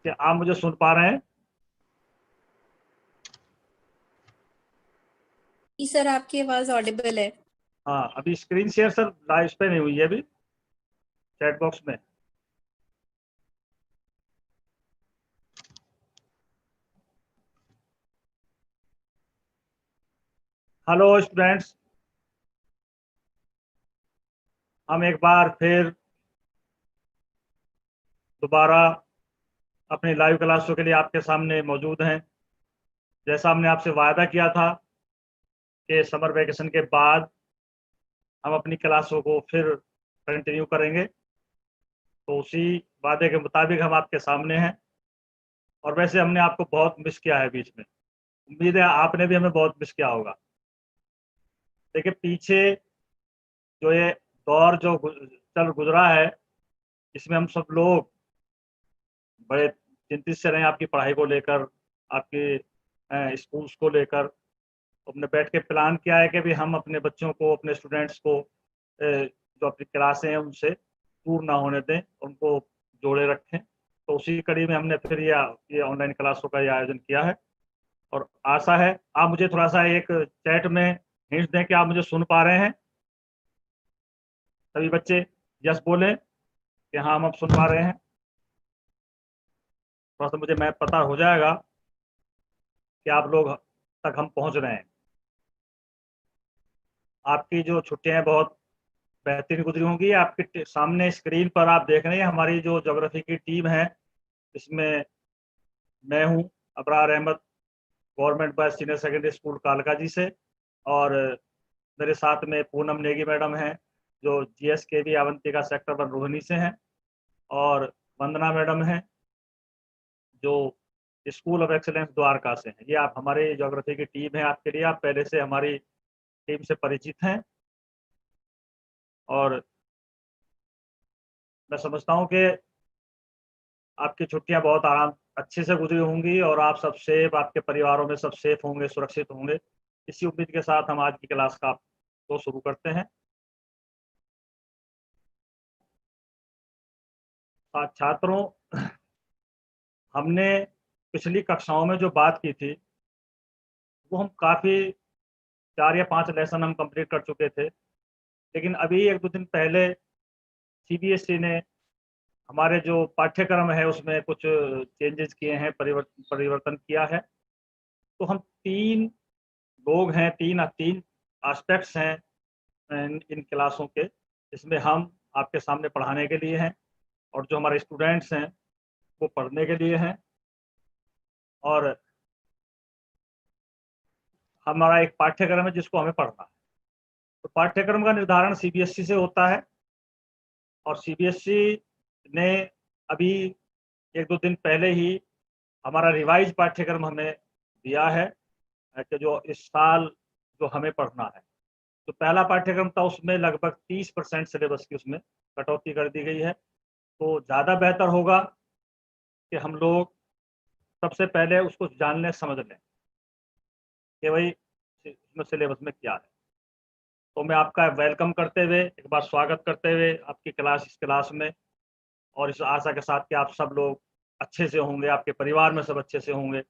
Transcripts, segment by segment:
क्या आप मुझे सुन पा रहे हैं? जी सर, आपकी आवाज ऑडिबल है। हाँ, अभी स्क्रीन शेयर सर लाइव पे नहीं हुई है अभी चैट बॉक्स में। हेलो स्टूडेंट्स, हम एक बार फिर दोबारा अपनी लाइव क्लासों के लिए आपके सामने मौजूद हैं। जैसा हमने आपसे वादा किया था कि समर वेकेशन के बाद हम अपनी क्लासों को फिर कंटिन्यू करेंगे, तो उसी वादे के मुताबिक हम आपके सामने हैं। और वैसे हमने आपको बहुत मिस किया है बीच में, उम्मीद है आपने भी हमें बहुत मिस किया होगा। देखिए, पीछे जो ये दौर जो चल गुजरा है, इसमें हम सब लोग बड़े चिंतित से रहे आपकी पढ़ाई को लेकर, आपके स्कूल्स को लेकर। हमने बैठ के प्लान किया है कि भी हम अपने बच्चों को, अपने स्टूडेंट्स को जो अपनी क्लासें हैं उनसे दूर ना होने दें, उनको जोड़े रखें। तो उसी कड़ी में हमने फिर ये ऑनलाइन क्लासों का ये आयोजन किया है। और आशा है आप मुझे थोड़ा सा एक चैट में हिंट दें कि आप मुझे सुन पा रहे हैं। सभी बच्चे यस बोलें कि हाँ हम अब सुन पा रहे हैं। थोड़ा सा मुझे मैं पता हो जाएगा कि आप लोग तक हम पहुंच रहे हैं। आपकी जो छुट्टियां हैं बहुत बेहतरीन गुजरी होंगी। आपके सामने स्क्रीन पर आप देख रहे हैं हमारी जो ज्योग्राफी की टीम है, इसमें मैं हूं Abrar Ahmed, government boys senior secondary school कालका जी से। और मेरे साथ में पूनम नेगी मैडम हैं जो GSKV अवंतिका सेक्टर 1 रोहिणी से हैं। और वंदना मैडम हैं जो स्कूल ऑफ एक्सीलेंस द्वारका से हैं। ये आप हमारे ज्योग्राफी की टीम है। आपके लिए, आप पहले से हमारी टीम से परिचित हैं। और मैं समझता हूँ कि आपकी छुट्टियां बहुत आराम अच्छे से गुजरी होंगी और आप सब सेफ, आपके परिवारों में सब सेफ होंगे, सुरक्षित होंगे। इसी उम्मीद के साथ हम आज की क्लास का तो शुरू करते हैं। छात्रों, हमने पिछली कक्षाओं में जो बात की थी वो हम काफ़ी 4 या 5 लेसन हम कंप्लीट कर चुके थे। लेकिन अभी 1-2 दिन पहले CBSE ने हमारे जो पाठ्यक्रम है उसमें कुछ चेंजेस किए हैं, परिवर्तन किया है। तो हम 3 लोग हैं, तीन तीन एस्पेक्ट्स हैं इन क्लासों के, इसमें हम आपके सामने पढ़ाने के लिए हैं और जो हमारे स्टूडेंट्स हैं वो पढ़ने के लिए हैं। और हमारा एक पाठ्यक्रम है जिसको हमें पढ़ना है। तो पाठ्यक्रम का निर्धारण CBSE से होता है। और CBSE ने अभी 1-2 दिन पहले ही हमारा रिवाइज पाठ्यक्रम हमें दिया है कि जो इस साल जो हमें पढ़ना है। तो पहला पाठ्यक्रम था, उसमें लगभग 30% सिलेबस की उसमें कटौती कर दी गई है। तो ज़्यादा बेहतर होगा कि हम लोग सबसे पहले उसको जान लें, समझ लें कि भाई इसमें सिलेबस में क्या है। तो मैं आपका वेलकम करते हुए, एक बार स्वागत करते हुए आपकी इस क्लास में, और इस आशा के साथ कि आप सब लोग अच्छे से होंगे, आपके परिवार में सब अच्छे से होंगे,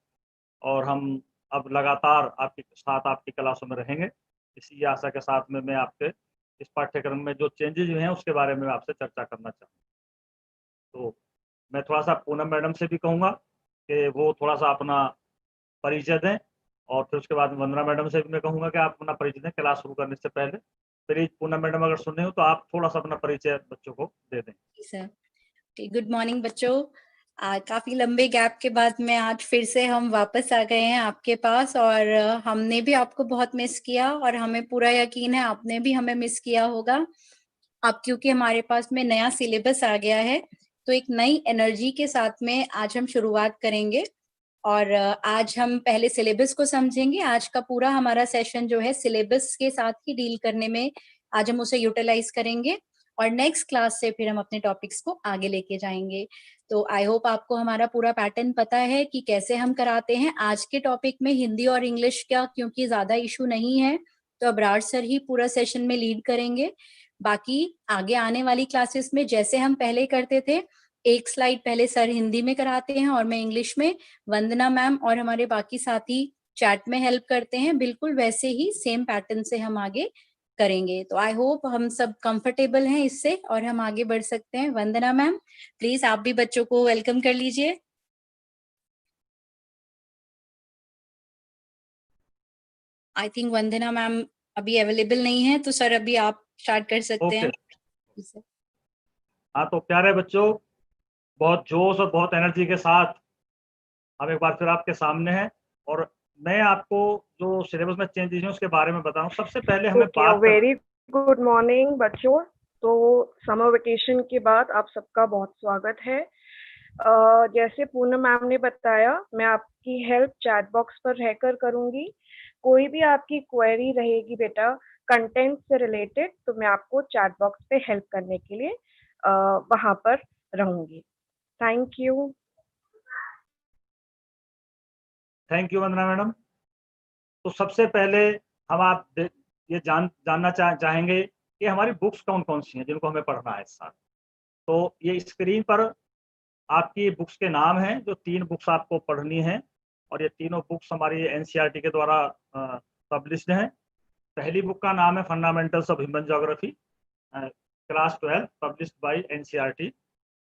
और हम अब लगातार आपके साथ आपकी क्लासों में रहेंगे। इसी आशा के साथ में मैं आपके इस पाठ्यक्रम में जो चेंजेस हुए हैं उसके बारे में आपसे चर्चा करना चाहूँगा। तो मैं थोड़ा सा पूनम मैडम से भी कहूँगा कि वो थोड़ा सा अपना परिचय दें, और फिर उसके बाद वंदना मैडम से भी मैं कहूँगा कि आप अपना परिचय दें क्लास शुरू करने से पहले। प्लीज पूनम मैडम अगर सुन रहे हो तो आप थोड़ा सा अपना परिचय बच्चों को दे दें। सर, गुड मॉर्निंग बच्चों। काफी लंबे गैप के बाद में आज फिर से हम वापस आ गए हैं आपके पास, और हमने भी आपको बहुत मिस किया और हमें पूरा यकीन है आपने भी हमें मिस किया होगा। अब क्योंकि हमारे पास में नया सिलेबस आ गया है तो एक नई एनर्जी के साथ में आज हम शुरुआत करेंगे। और आज हम पहले सिलेबस को समझेंगे। आज का पूरा हमारा सेशन जो है सिलेबस के साथ ही डील करने में आज हम उसे यूटिलाइज करेंगे, और नेक्स्ट क्लास से फिर हम अपने टॉपिक्स को आगे लेके जाएंगे। तो आई होप आपको हमारा पूरा पैटर्न पता है कि कैसे हम कराते हैं। आज के टॉपिक में हिंदी और इंग्लिश का क्योंकि ज्यादा इशू नहीं है तो अब्रार सर ही पूरा सेशन में लीड करेंगे। बाकी आगे आने वाली क्लासेस में जैसे हम पहले करते थे एक स्लाइड पहले सर हिंदी में कराते हैं और मैं इंग्लिश में, वंदना मैम और हमारे बाकी साथी चैट में हेल्प करते हैं, बिल्कुल वैसे ही सेम पैटर्न से हम आगे करेंगे। तो आई होप हम सब कंफर्टेबल हैं इससे और हम आगे बढ़ सकते हैं। वंदना मैम, प्लीज आप भी बच्चों को वेलकम कर लीजिए। आई थिंक वंदना मैम अभी अवेलेबल नहीं है, तो सर अभी आप स्टार्ट कर सकते हैं। हाँ, तो प्यारे बच्चों, बहुत जोश और बहुत एनर्जी के साथ हम एक बार फिर आपके सामने हैं और मैं आपको जो सिलेबस में चेंजेस हैं उसके बारे में बता रहा हूँ। सबसे पहले हमें बात वेरी गुड मॉर्निंग बच्चों। तो समर वेकेशन के बाद आप सबका बहुत स्वागत है। जैसे पूनम मैम ने बताया, मैं आपकी हेल्प चैट बॉक्स पर रहकर करूंगी। कोई भी आपकी क्वेरी रहेगी बेटा कंटेंट से रिलेटेड, तो मैं आपको चैट बॉक्स पे हेल्प करने के लिए वहां पर रहूंगी। Thank you. Thank you Vandana madam. तो सबसे पहले हम ये जानना चाहेंगे कि हमारी बुक्स कौन कौन सी हैं जिनको हमें पढ़ना है इस साल। तो ये स्क्रीन पर आपकी बुक्स के नाम हैं, जो 3 बुक्स आपको पढ़नी हैं और ये तीनों बुक्स हमारी एनसीईआरटी के द्वारा पब्लिश्ड हैं। पहली बुक का नाम है fundamentals of human geography, class 12, published by NCERT.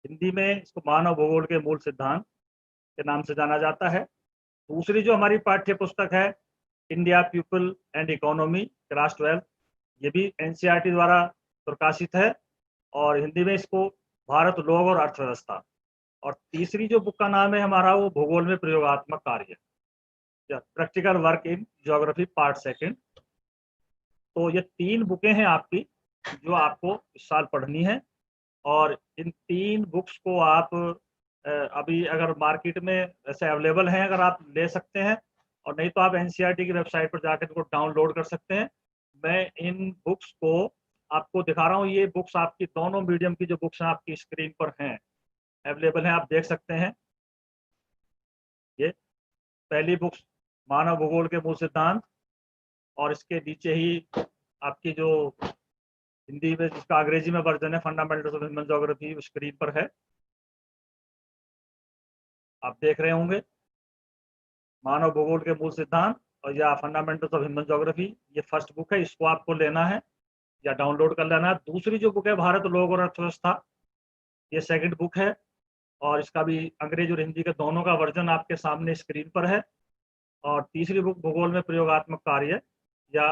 Hindi में इसको मानव भूगोल के मूल सिद्धांत के नाम से जाना जाता है। दूसरी जो हमारी पाठ्य पुस्तक है, India people and economy, class 12, ये भी एनसीईआरटी द्वारा प्रकाशित है और हिंदी में इसको भारत, लोग और अर्थव्यवस्था। और तीसरी जो बुक का नाम है हमारा, वो भूगोल में प्रयोगात्मक कार्य, practical work in geography, part 2। तो ये 3 बुकें हैं आपकी जो आपको इस साल पढ़नी है और इन 3 बुक्स को आप अभी अगर मार्केट में ऐसे अवेलेबल हैं, अगर आप ले सकते हैं, और नहीं तो आप एनसीईआरटी की वेबसाइट पर जाकर इनको डाउनलोड कर सकते हैं। मैं इन बुक्स को आपको दिखा रहा हूँ। ये बुक्स आपकी दोनों मीडियम की जो बुक्स हैं आपकी स्क्रीन पर हैं, अवेलेबल हैं, आप देख सकते हैं। ये पहली बुक्स मानव भूगोल के मूल सिद्धांत, और इसके नीचे ही आपकी जो हिंदी में जिसका अंग्रेजी में वर्जन है fundamentals of human geography, screen पर है, आप देख रहे होंगे। मानव भूगोल के मूल सिद्धांत और या फंडामेंटल्स ऑफ ह्यूमन ज्योग्राफी, ये फर्स्ट बुक है, इसको आपको लेना है या डाउनलोड कर लेना है। दूसरी जो बुक है भारत, लोग और अर्थव्यवस्था, ये सेकंड बुक है और इसका भी अंग्रेजी और हिंदी के दोनों का वर्जन आपके सामने स्क्रीन पर है। और तीसरी बुक भूगोल में प्रयोगात्मक कार्य या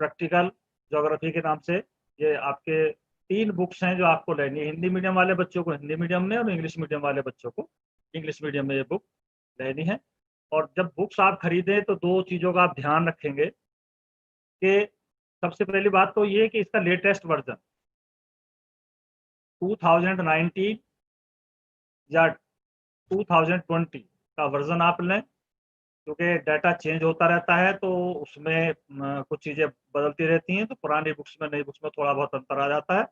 प्रैक्टिकल ज्योग्राफी के नाम से, ये आपके 3 बुक्स हैं जो आपको लेनी है। हिंदी मीडियम वाले बच्चों को हिंदी मीडियम में और इंग्लिश मीडियम वाले बच्चों को इंग्लिश मीडियम में ये बुक लेनी है। और जब बुक्स आप खरीदें तो 2 चीज़ों का आप ध्यान रखेंगे कि सबसे पहली बात तो ये कि इसका लेटेस्ट वर्जन 2019 या 2020 का वर्जन आप लें, क्योंकि डाटा चेंज होता रहता है तो उसमें कुछ चीज़ें बदलती रहती हैं, तो पुरानी बुक्स में नई बुक्स में थोड़ा बहुत अंतर आ जाता है।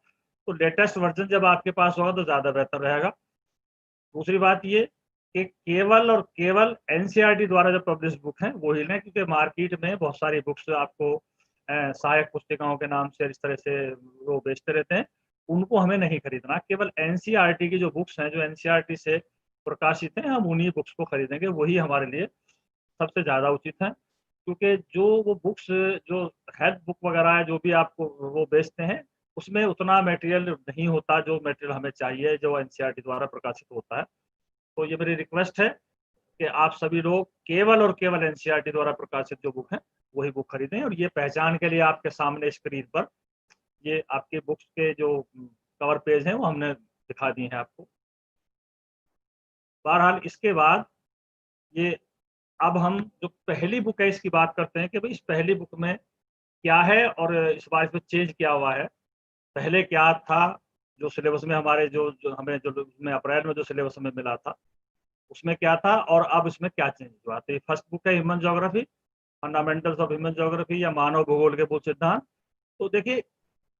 तो लेटेस्ट वर्जन जब आपके पास होगा तो ज़्यादा बेहतर रहेगा। दूसरी बात ये कि केवल और केवल एनसीईआरटी द्वारा जो पब्लिश बुक हैं वो ही लें, क्योंकि मार्केट में बहुत सारी बुक्स आपको सहायक पुस्तिकाओं के नाम से इस तरह से वो बेचते रहते हैं, उनको हमें नहीं खरीदना। केवल एनसीईआरटी की जो बुक्स हैं, जो एनसीईआरटी से प्रकाशित हैं, हम उन्हीं बुक्स को खरीदेंगे, वही हमारे लिए सबसे ज़्यादा उचित है। क्योंकि जो वो बुक्स, जो हेल्थ बुक वगैरह है, जो भी आपको वो बेचते हैं, उसमें उतना मटेरियल नहीं होता जो मटेरियल हमें चाहिए, जो एनसीईआरटी द्वारा प्रकाशित होता है। तो ये मेरी रिक्वेस्ट है कि आप सभी लोग केवल और केवल एनसीईआरटी द्वारा प्रकाशित जो बुक है वही बुक खरीदें। और ये पहचान के लिए आपके सामने स्क्रीन पर ये आपके बुक्स के जो कवर पेज हैं वो हमने दिखा दिए हैं आपको। बहरहाल इसके बाद ये अब हम जो पहली बुक है इसकी बात करते हैं कि भाई इस पहली बुक में क्या है और इस बार इसमें चेंज क्या हुआ है। पहले क्या था जो सिलेबस में हमारे जो हमें जो में अप्रैल में जो सिलेबस हमें मिला था उसमें क्या था और अब इसमें क्या चेंज हुआ। तो ये फर्स्ट बुक है human geography, fundamentals of human geography या मानव भूगोल के मूल सिद्धांत। तो देखिए,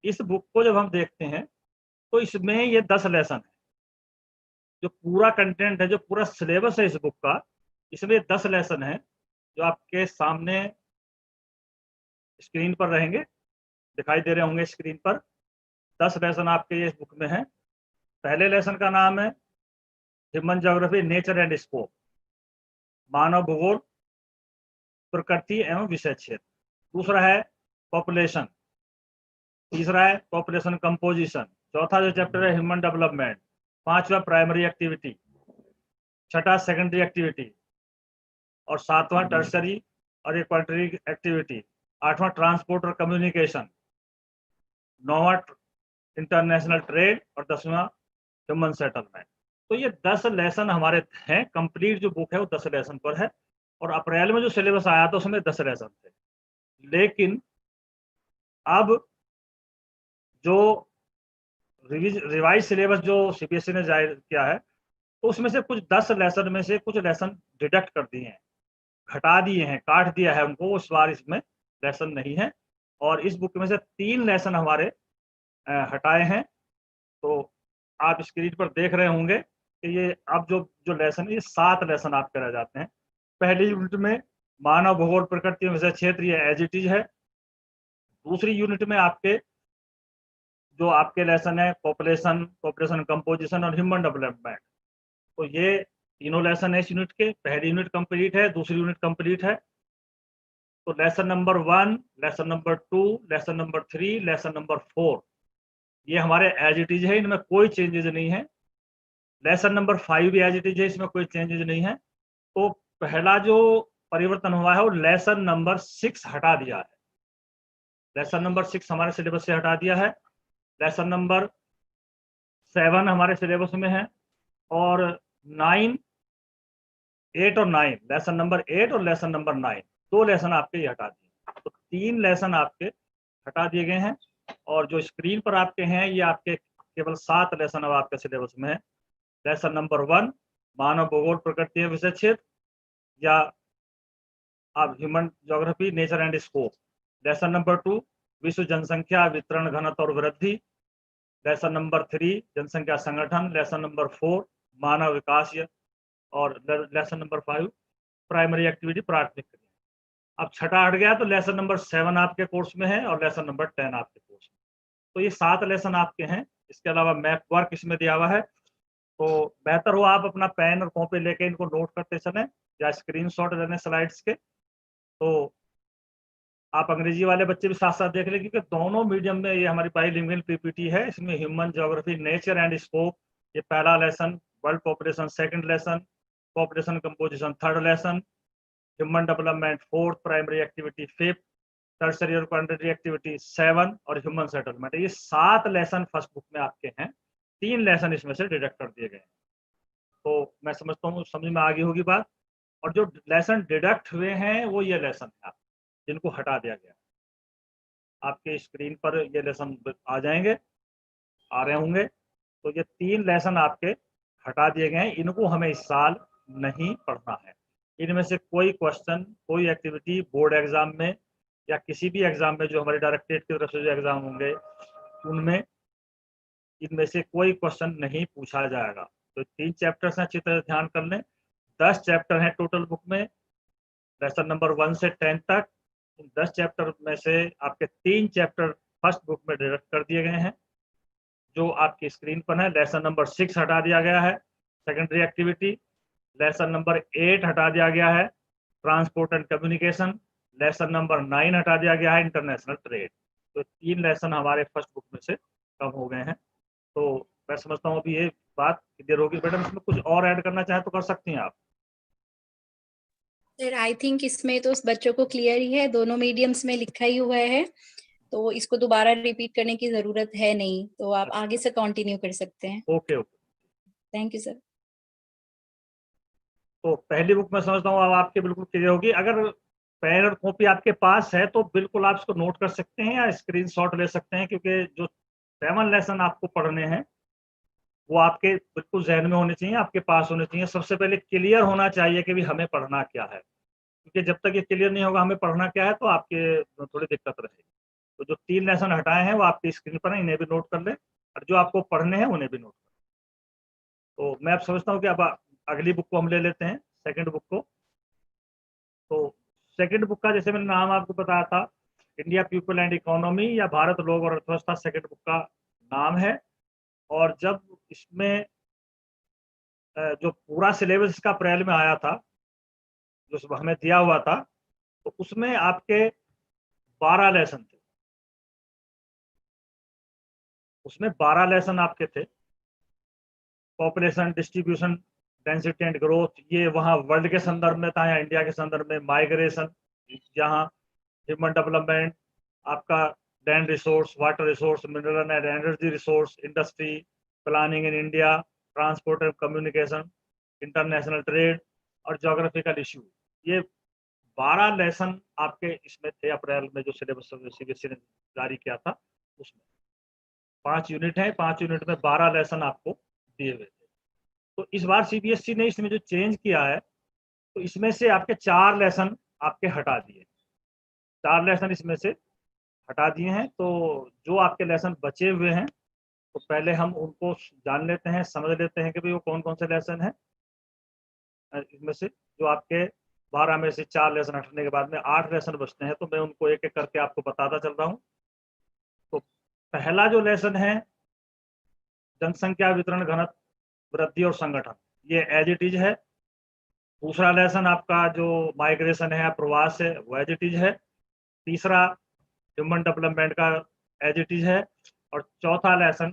इस बुक को जब हम देखते हैं तो इसमें ये 10 लेसन है। जो पूरा कंटेंट है, जो पूरा सिलेबस है इस बुक का, इसमें 10 लेसन है जो आपके सामने स्क्रीन पर रहेंगे, दिखाई दे रहे होंगे स्क्रीन पर। 10 लेसन आपके ये इस बुक में है। पहले लेसन का नाम है human geography nature and scope, मानव भूगोल प्रकृति एवं विषय क्षेत्र। दूसरा है पॉपुलेशन, तीसरा है पॉपुलेशन कंपोजिशन, चौथा जो चैप्टर है ह्यूमन डेवलपमेंट, पांचवा प्राइमरी एक्टिविटी, छठा सेकेंडरी एक्टिविटी, और सातवां टर्सरी और इक्वाटरी एक्टिविटी, आठवां ट्रांसपोर्ट और कम्युनिकेशन, नौवां इंटरनेशनल ट्रेड और 10वां ह्यूमन सेटलमेंट। तो ये 10 लेसन हमारे हैं। कंप्लीट जो बुक है वो 10 लेसन पर है, और अप्रैल में जो सिलेबस आया था उसमें 10 लेसन थे। लेकिन अब जो रिवाइज सिलेबस जो सीबीएसई ने जारी किया है, तो उसमें से कुछ 10 लेसन में से कुछ लेसन डिडक्ट कर दिए हैं, घटा दिए हैं, काट दिया है उनको। इस बार इसमें लेसन नहीं है, और इस बुक में से 3 लेसन हमारे हटाए हैं। तो आप स्क्रीन पर देख रहे होंगे कि ये अब जो लेसन है, ये 7 लेसन आपके रह जाते हैं। पहली यूनिट में मानव भूगोल प्रकृति विषय क्षेत्र, ये एज इट इज है। दूसरी यूनिट में आपके जो आपके लेसन है पॉपुलेशन कंपोजिशन और ह्यूमन डेवलपमेंट, तो ये तीनों लेसन है इस यूनिट के। पहली यूनिट कंप्लीट है, दूसरी यूनिट कंप्लीट है। तो lesson number 1, lesson number 2, lesson number 3, lesson number 4 ये हमारे एज इट इज है, इनमें कोई चेंजेस नहीं है। लेसन नंबर 5 भी एज इट इज है, इसमें कोई चेंजेस नहीं है। तो पहला जो परिवर्तन हुआ है वो लेसन नंबर 6 हटा दिया है। लेसन नंबर 6 हमारे सिलेबस से हटा दिया है। लेसन नंबर 7 हमारे सिलेबस में है, और 9, 8 और 9, लेसन नंबर 8 और लेसन नंबर 9, 2 लेसन आपके ये हटा दिए। तो 3 लेसन आपके हटा दिए गए हैं, और जो स्क्रीन पर आपके हैं ये आपके केवल 7 लेसन अब आपके सिलेबस में है। लेसन नंबर 1 मानव भूगोल प्रकृति विषय क्षेत्र, या आप human geography nature and scope. Lesson number 2 विश्व जनसंख्या वितरण घनत्व और वृद्धि। लेसन नंबर 3 जनसंख्या संगठन। लेसन नंबर 4 मानव विकास, और लेसन नंबर 5 प्राइमरी एक्टिविटी प्राथमिक क्रिया। अब छठा हट गया, तो लेसन नंबर 7 आपके कोर्स में है, और लेसन नंबर 10 आपके कोर्स में। तो ये 7 लेसन आपके हैं। इसके अलावा मैप वर्क इसमें दिया हुआ है, तो बेहतर हो आप अपना पेन और कॉपी लेके इनको नोट करते चलें, या स्क्रीनशॉट लेने स्लाइड्स के। तो आप अंग्रेजी वाले बच्चे भी साथ साथ देख लें, क्योंकि दोनों मीडियम में ये हमारी बाइलिंगुअल पीपीटी है। इसमें human geography nature and scope ये पहला lesson, world population second lesson, population composition third lesson, human development 4th, primary activity 5th, tertiary और क्वाड्रेटरी एक्टिविटी 7, और ह्यूमन सेटलमेंट। ये 7 लेसन फर्स्ट बुक में आपके हैं। 3 लेसन इसमें से डिडक्ट कर दिए गए हैं। तो मैं समझता हूँ समझ में आ गई होगी बात। और जो लेसन डिडक्ट हुए हैं वो ये लेसन है जिनको हटा दिया गया। आपके स्क्रीन पर ये लेसन आ जाएंगे, आ रहे होंगे। तो ये 3 लेसन आपके हटा दिए गए हैं, इनको हमें इस साल नहीं पढ़ना है। इनमें से कोई क्वेश्चन, कोई एक्टिविटी बोर्ड एग्जाम में या किसी भी एग्जाम में जो हमारे डायरेक्टरेट की तरफ से जो एग्जाम होंगे उनमें इनमें से कोई क्वेश्चन नहीं पूछा जाएगा। तो 3 चैप्टर्स हैं, अच्छी तरह ध्यान कर लें। 10 चैप्टर हैं टोटल बुक में, लेसन नंबर 1 से 10 तक। 10 चैप्टर में से आपके 3 चैप्टर फर्स्ट बुक में डिडक्ट कर दिए गए हैं, जो आपकी स्क्रीन पर है। लेसन नंबर 6 हटा दिया गया है, सेकेंडरी एक्टिविटी। लेसन नंबर 8 हटा दिया गया है, transport and communication. Lesson number 9 हटा दिया गया है, इंटरनेशनल ट्रेड। तो 3 लेसन हमारे फर्स्ट बुक में से कम हो गए हैं। तो मैं समझता हूँ अभी ये बात क्लियर होगी। मैडम इसमें कुछ और ऐड करना चाहे तो कर सकती हैं आप। सर आई थिंक इसमें तो बच्चों को क्लियर ही है, दोनों मीडियम्स में लिखा ही हुआ है, तो इसको दोबारा रिपीट करने की जरूरत है नहीं। तो आप आगे से कंटिन्यू कर सकते हैं। Okay okay, thank you sir. तो पहली बुक में समझता हूँ अब आपके बिल्कुल क्लियर होगी। अगर पेन और कॉपी आपके पास है तो बिल्कुल आप इसको नोट कर सकते हैं या स्क्रीनशॉट ले सकते हैं, क्योंकि जो 7 लेसन आपको पढ़ने हैं वो आपके बिल्कुल जहन में होने चाहिए, आपके पास होने चाहिए। सबसे पहले क्लियर होना चाहिए कि भी हमें पढ़ना क्या है, क्योंकि जब तक ये क्लियर नहीं होगा हमें पढ़ना क्या है तो आपके थोड़ी दिक्कत रहेगी। तो जो 3 लेसन हटाए हैं वो आपकी स्क्रीन पर है, इन्हें भी नोट कर लें, और जो आपको पढ़ने हैं उन्हें भी नोट कर लें। तो मैं अब समझता हूँ कि अब अगली बुक को हम ले लेते हैं, सेकंड बुक को। तो सेकंड बुक का जैसे मैंने नाम आपको बताया था, इंडिया पीपल एंड इकोनॉमी या भारत लोग और अर्थव्यवस्था, सेकंड बुक का नाम है। और जब इसमें जो पूरा सिलेबस इसका अप्रैल में आया था, जो हमें दिया हुआ था, तो उसमें आपके 12 लेसन थे। उसमें 12 लेसन आपके थे। Population distribution, density and growth, ये वहाँ वर्ल्ड के संदर्भ में था या इंडिया के संदर्भ में। माइग्रेशन, जहाँ ह्यूमन डेवलपमेंट, आपका land resource, water resource, mineral and energy resource, industry, planning in India, transport and communication, international trade और जोग्राफिकल इशू। ये 12 लेसन आपके इसमें थे अप्रैल में, जो सिलेबस सीबीएसई ने जारी किया था उसमें। 5 यूनिट है, 5 यूनिट में 12 लेसन आपको दिए हुए थे। तो इस बार सीबीएसई ने इसमें जो चेंज किया है, तो इसमें से आपके 4 लेसन आपके हटा दिए। 4 लेसन इसमें से हटा दिए हैं। तो जो आपके लेसन बचे हुए हैं, तो पहले हम उनको जान लेते हैं, समझ लेते हैं कि भाई वो कौन कौन से लेसन हैं। इसमें से जो आपके 12 में से 4 लेसन हटने के बाद में 8 लेसन बचते हैं, तो मैं उनको एक एक करके आपको बताता चल रहा हूँ। तो पहला जो लेसन है, जनसंख्या वितरण, घनत्व, वृद्धि और संगठन, ये एज इट इज है। दूसरा लेसन आपका जो माइग्रेशन है, प्रवास है, वो एज इट इज है। तीसरा ह्यूमन डेवलपमेंट का एज इट इज है। और चौथा लेसन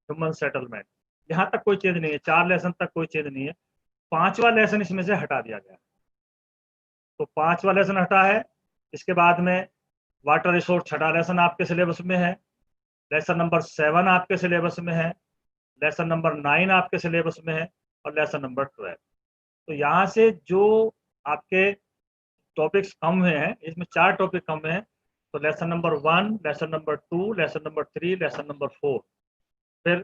ह्यूमन सेटलमेंट, यहाँ तक कोई चेंज नहीं है। 4 लेसन तक कोई चेंज नहीं है। 5वां लेसन इसमें से हटा दिया गया। तो 5वां लेसन हटा है। इसके बाद में वाटर रिसोर्स, 6वां लेसन आपके सिलेबस में है। लेसन नंबर 7 आपके सिलेबस में है। लेसन नंबर 9 आपके सिलेबस में है। और लेसन नंबर 12। तो यहाँ से जो आपके टॉपिक्स कम हुए हैं, इसमें 4 टॉपिक कम हुए हैं। तो lesson number 1, lesson number 2, lesson number 3, lesson number 4, फिर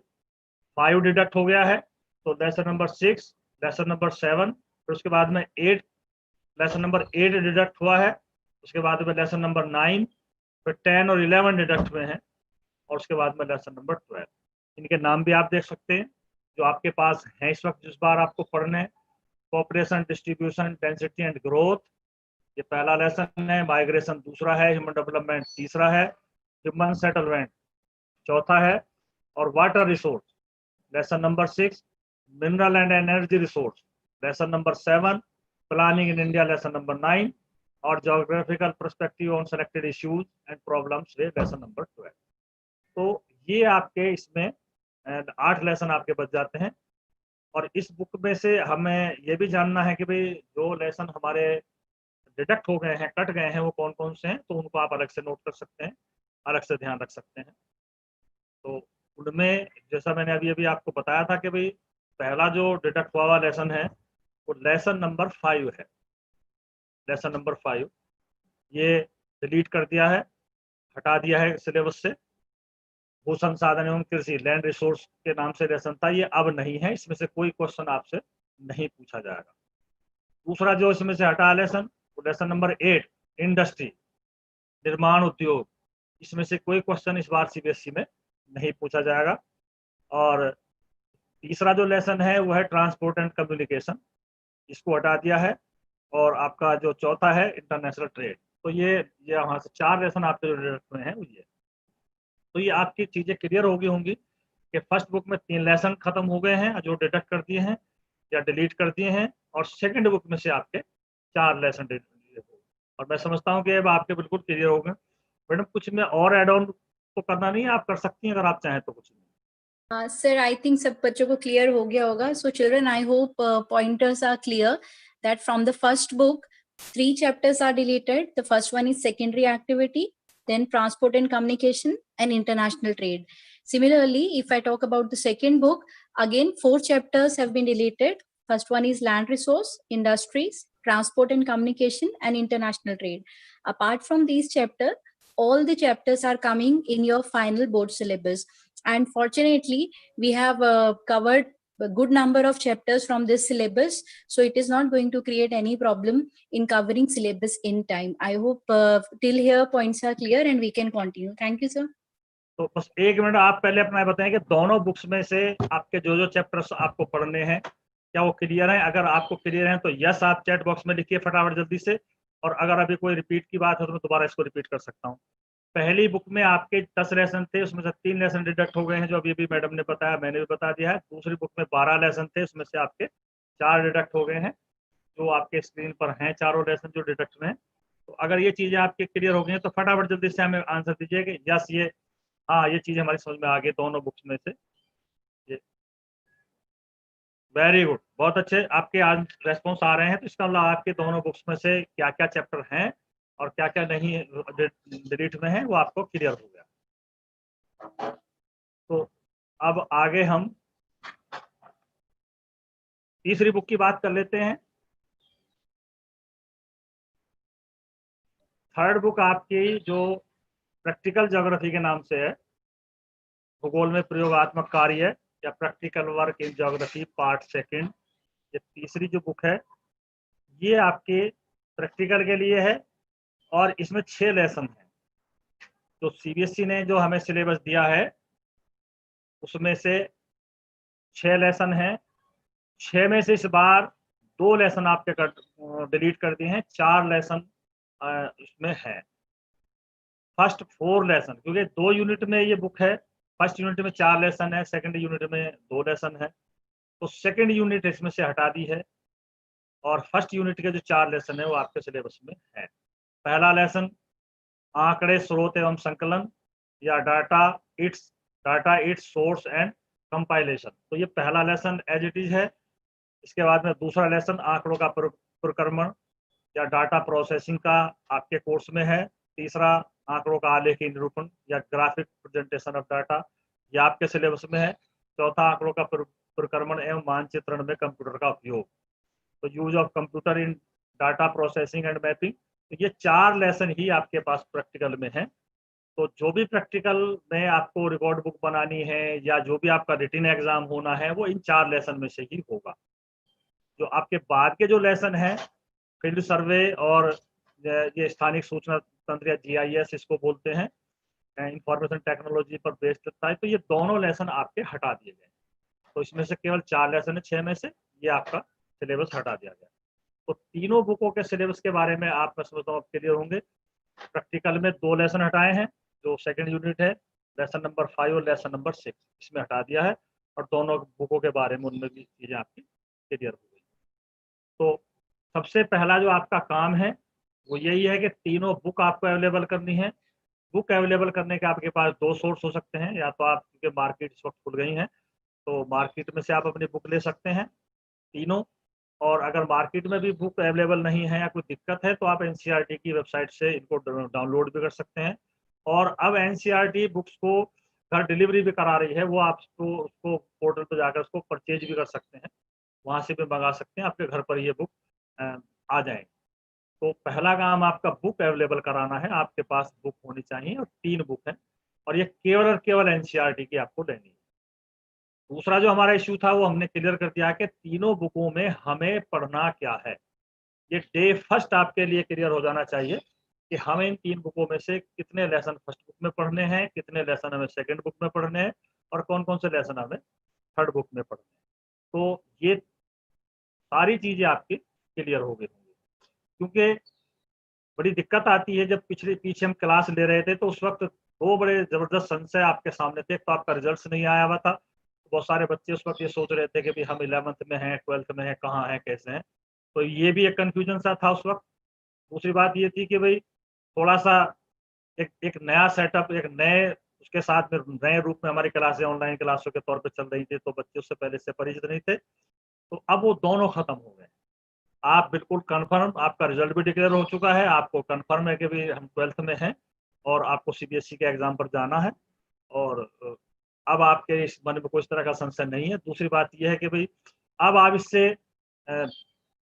5 डिडक्ट हो गया है। तो लेसन नंबर 6, लेसन नंबर 7, फिर उसके बाद में 8, लेसन नंबर 8 डिडक्ट हुआ है। उसके बाद में लेसन नंबर 9, फिर 10 और 11 डिडक्ट हुए हैं। और उसके बाद में लेसन नंबर 12। इनके नाम भी आप देख सकते हैं जो आपके पास हैं इस वक्त, जिस बार आपको पढ़ने हैं। Population distribution, density and growth, ये पहला लेसन है। माइग्रेशन दूसरा है। ह्यूमन डेवलपमेंट तीसरा है। ह्यूमन सेटलमेंट चौथा है। और water resource lesson number 6। Mineral and energy resource lesson number 7। Planning in India lesson number 9। और geographical perspective on selected issues and problems lesson number 12। तो ये आपके इसमें 8 लेसन आपके बच जाते हैं। और इस बुक में से हमें ये भी जानना है कि भाई जो लेसन हमारे डिडक्ट हो गए हैं, कट गए हैं, वो कौन कौन से हैं। तो उनको आप अलग से नोट कर सकते हैं, अलग से ध्यान रख सकते हैं। तो उनमें जैसा मैंने अभी अभी आपको बताया था कि भाई पहला जो डिडक्ट हुआ लेसन है, वो लेसन नंबर 5 है। लेसन नंबर 5 ये डिलीट कर दिया है, हटा दिया है सिलेबस से। भू संसाधन एवं कृषि, लैंड रिसोर्स के नाम से लेसन था, ये अब नहीं है। इसमें से कोई क्वेश्चन आपसे नहीं पूछा जाएगा। दूसरा जो इसमें से हटा लेसन, वो लेसन नंबर 8 इंडस्ट्री, निर्माण उद्योग, इसमें से कोई क्वेश्चन इस बार सीबीएसई में नहीं पूछा जाएगा। और तीसरा जो लेसन है वो है ट्रांसपोर्ट एंड कम्युनिकेशन, इसको हटा दिया है। और आपका जो चौथा है इंटरनेशनल ट्रेड। तो ये यहाँ से 4 लेसन आपके जो डिडक्ट हुए हैं वो ये। तो ये आपकी चीज़ें क्लियर हो गई होंगी कि फर्स्ट बुक में 3 लेसन खत्म हो गए हैं जो डिडक्ट कर दिए हैं या डिलीट कर दिए हैं। और सेकंड बुक में से आपके 4 लेसन डिलीट हो। और मैं समझता हूँ कि अब आपके बिल्कुल क्लियर हो गए। मैडम कुछ में और एड ऑन तो करना नहीं है, आप कर सकती हैं अगर आप चाहें तो कुछ नहीं। Sir, I think सब बच्चों को clear हो गया होगा. So children, I hope pointers are clear that from the first book, 3 chapters are deleted. The first one is secondary activity, then transport and communication, and international trade. Similarly, if I talk about the second book, again 4 chapters have been deleted. First one is land resource, industries, transport and communication, and international trade. Apart from these chapters, all the chapters are coming in your final board syllabus. And fortunately, we have covered a good number of chapters from this syllabus, so it is not going to create any problem in covering syllabus in time. I hope till here points are clear and we can continue. Thank you, sir. तो बस 1 minute आप पहले अपना बताएं कि दोनों books में से आपके जो जो चैप्टर्स आपको पढ़ने हैं क्या वो क्लियर हैं। अगर आपको क्लियर हैं तो यस आप चैट बॉक्स में लिखिए फटाफट जल्दी से। और अगर अभी कोई रिपीट की बात है तो मैं दोबारा इसको रिपीट कर सकता हूँ। पहली बुक में आपके 10 लेसन थे, उसमें से 3 लेसन डिडक्ट हो गए हैं, जो अभी अभी मैडम ने बताया, मैंने भी बता दिया है। दूसरी बुक में 12 लेसन थे, उसमें से आपके 4 डिडक्ट हो गए हैं, जो आपके स्क्रीन पर हैं चारों लेसन जो डिडक्ट में हैं। तो अगर ये चीजें आपके क्लियर हो गई हैं तो फटाफट जल्दी से हमें आंसर दीजिए कि यस ये हाँ ये चीजें हमारी समझ में आ गई दोनों बुक्स में से। ये वेरी गुड, बहुत अच्छे आपके आज रेस्पॉन्स आ रहे हैं। तो इसका मतलब आपके दोनों बुक्स में से क्या क्या चैप्टर हैं और क्या क्या नहीं डिलीट में है वो आपको क्लियर हो गया। तो अब आगे हम तीसरी बुक की बात कर लेते हैं। थर्ड बुक आपकी जो प्रैक्टिकल ज्योग्राफी के नाम से है, भूगोल में प्रयोगात्मक कार्य या practical work in geography part second, ये तीसरी जो बुक है ये आपके प्रैक्टिकल के लिए है और इसमें 6 लेसन हैं। तो सीबीएसई ने जो हमें सिलेबस दिया है उसमें से 6 लेसन हैं। 6 में से इस बार 2 लेसन आपके डिलीट कर दिए हैं, 4 लेसन इसमें है। फर्स्ट 4 लेसन, क्योंकि 2 यूनिट में ये बुक है, फर्स्ट यूनिट में 4 लेसन है, सेकंड यूनिट में 2 लेसन है, तो सेकंड यूनिट इसमें से हटा दी है और फर्स्ट यूनिट के जो 4 लेसन है वो आपके सिलेबस में है। पहला लेसन आंकड़े स्रोत एवं संकलन या data it's source and compilation, तो ये पहला लेसन एज इट इज है। इसके बाद में दूसरा लेसन आंकड़ों का प्रक्रमण या डाटा प्रोसेसिंग का आपके कोर्स में है। तीसरा आंकड़ों का आलेखी निरूपण या ग्राफिक प्रेजेंटेशन ऑफ डाटा, यह आपके सिलेबस में है। चौथा आंकड़ों का प्रक्रमण एवं मानचित्रण में कंप्यूटर का उपयोग, तो use of computer in data processing and mapping. तो ये 4 लेसन ही आपके पास प्रैक्टिकल में है। तो जो भी प्रैक्टिकल में आपको रिकॉर्ड बुक बनानी है या जो भी आपका रिटन एग्जाम होना है वो इन 4 लेसन में से ही होगा। जो आपके बाद के जो लेसन है फील्ड सर्वे और ये स्थानिक सूचना तंत्र या जीआईएस इसको बोलते हैं, इंफॉर्मेशन टेक्नोलॉजी पर बेस्ड था, तो ये दोनों लेसन आपके हटा दिए गए। तो इसमें से केवल 4 लेसन है 6 में से, ये आपका सिलेबस हटा दिया गया। तो तीनों बुकों के सिलेबस के बारे में आप मैं समझता हूँ क्लियर होंगे। प्रैक्टिकल में 2 लेसन हटाए हैं, जो सेकंड यूनिट है लेसन नंबर 5 और लेसन नंबर 6 इसमें हटा दिया है, और दोनों बुकों के बारे में उनमें भी चीजें आपकी क्लियर हो गई। तो सबसे पहला जो आपका काम है वो यही है कि तीनों बुक आपको अवेलेबल करनी है। बुक अवेलेबल करने के आपके पास 2 सोर्स हो सकते हैं, या तो आप क्योंकि मार्केट इस वक्त खुल गई है तो मार्केट में से आप अपनी बुक ले सकते हैं तीनों, और अगर मार्केट में भी बुक अवेलेबल नहीं है या कोई दिक्कत है तो आप एनसीईआरटी की वेबसाइट से इनको डाउनलोड भी कर सकते हैं। और अब एनसीईआरटी बुक्स को घर डिलीवरी भी करा रही है, वो आप उसको पोर्टल पर जाकर उसको परचेज भी कर सकते हैं, वहाँ से भी मंगा सकते हैं, आपके घर पर ये बुक आ जाएंगे। तो पहला काम आपका बुक अवेलेबल कराना है, आपके पास बुक होनी चाहिए और 3 बुक है, और ये केवल और केवल एनसीईआरटी की आपको लेनी है। दूसरा जो हमारा इश्यू था वो हमने क्लियर कर दिया कि तीनों बुकों में हमें पढ़ना क्या है। ये डे फर्स्ट आपके लिए क्लियर हो जाना चाहिए कि हमें इन 3 बुकों में से कितने लेसन फर्स्ट बुक में पढ़ने हैं, कितने लेसन हमें सेकंड बुक में पढ़ने हैं, और कौन कौन से लेसन हमें थर्ड बुक में पढ़ने हैं। तो ये सारी चीजें आपकी क्लियर हो गई होंगी, क्योंकि बड़ी दिक्कत आती है जब पीछे हम क्लास ले रहे थे तो उस वक्त 2 बड़े जबरदस्त संशय आपके सामने थे। तो आपका रिजल्ट नहीं आया हुआ था, तो बहुत सारे बच्चे उस वक्त ये सोच रहे थे कि भाई हम 11th में हैं, 12th में हैं, कहाँ हैं, कैसे हैं। तो ये भी एक कंफ्यूजन सा था उस वक्त। दूसरी बात ये थी कि भाई थोड़ा सा एक नया सेटअप, एक नए उसके साथ में नए रूप में हमारी क्लासें ऑनलाइन क्लासों के तौर पर चल रही थी, तो बच्चे उससे पहले से परिचित नहीं थे। तो अब वो दोनों खत्म हो गए। आप बिल्कुल कंफर्म, आपका रिजल्ट भी डिक्लेयर हो चुका है, आपको कंफर्म है कि भी हम 12th में हैं और आपको सीबीएसई के एग्जाम पर जाना है, और अब आपके इस मन में कोई इस तरह का संशय नहीं है। दूसरी बात यह है कि भाई अब आप इससे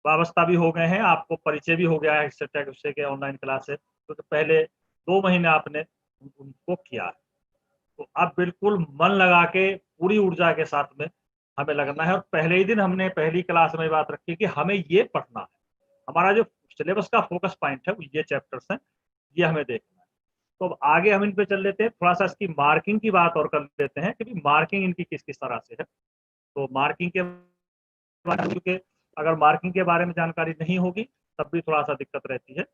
वाबस्ता भी हो गए हैं, आपको परिचय भी हो गया है इससे के ऑनलाइन क्लास से, क्योंकि पहले 2 महीने आपने उनको किया है। तो अब बिल्कुल मन लगा के पूरी ऊर्जा के साथ में हमें लगना है, और पहले ही दिन हमने पहली क्लास में बात रखी कि हमें ये पढ़ना है। हमारा जो सिलेबस का फोकस पॉइंट है वो ये चैप्टर्स हैं, ये हमें देखना है। तो अब आगे हम इन पे चल लेते हैं, थोड़ा सा इसकी मार्किंग की बात और कर लेते हैं कि मार्किंग इनकी किस किस तरह से है। तो मार्किंग के बारे में, क्योंकि अगर मार्किंग के बारे में जानकारी नहीं होगी तब भी थोड़ा सा दिक्कत रहती है।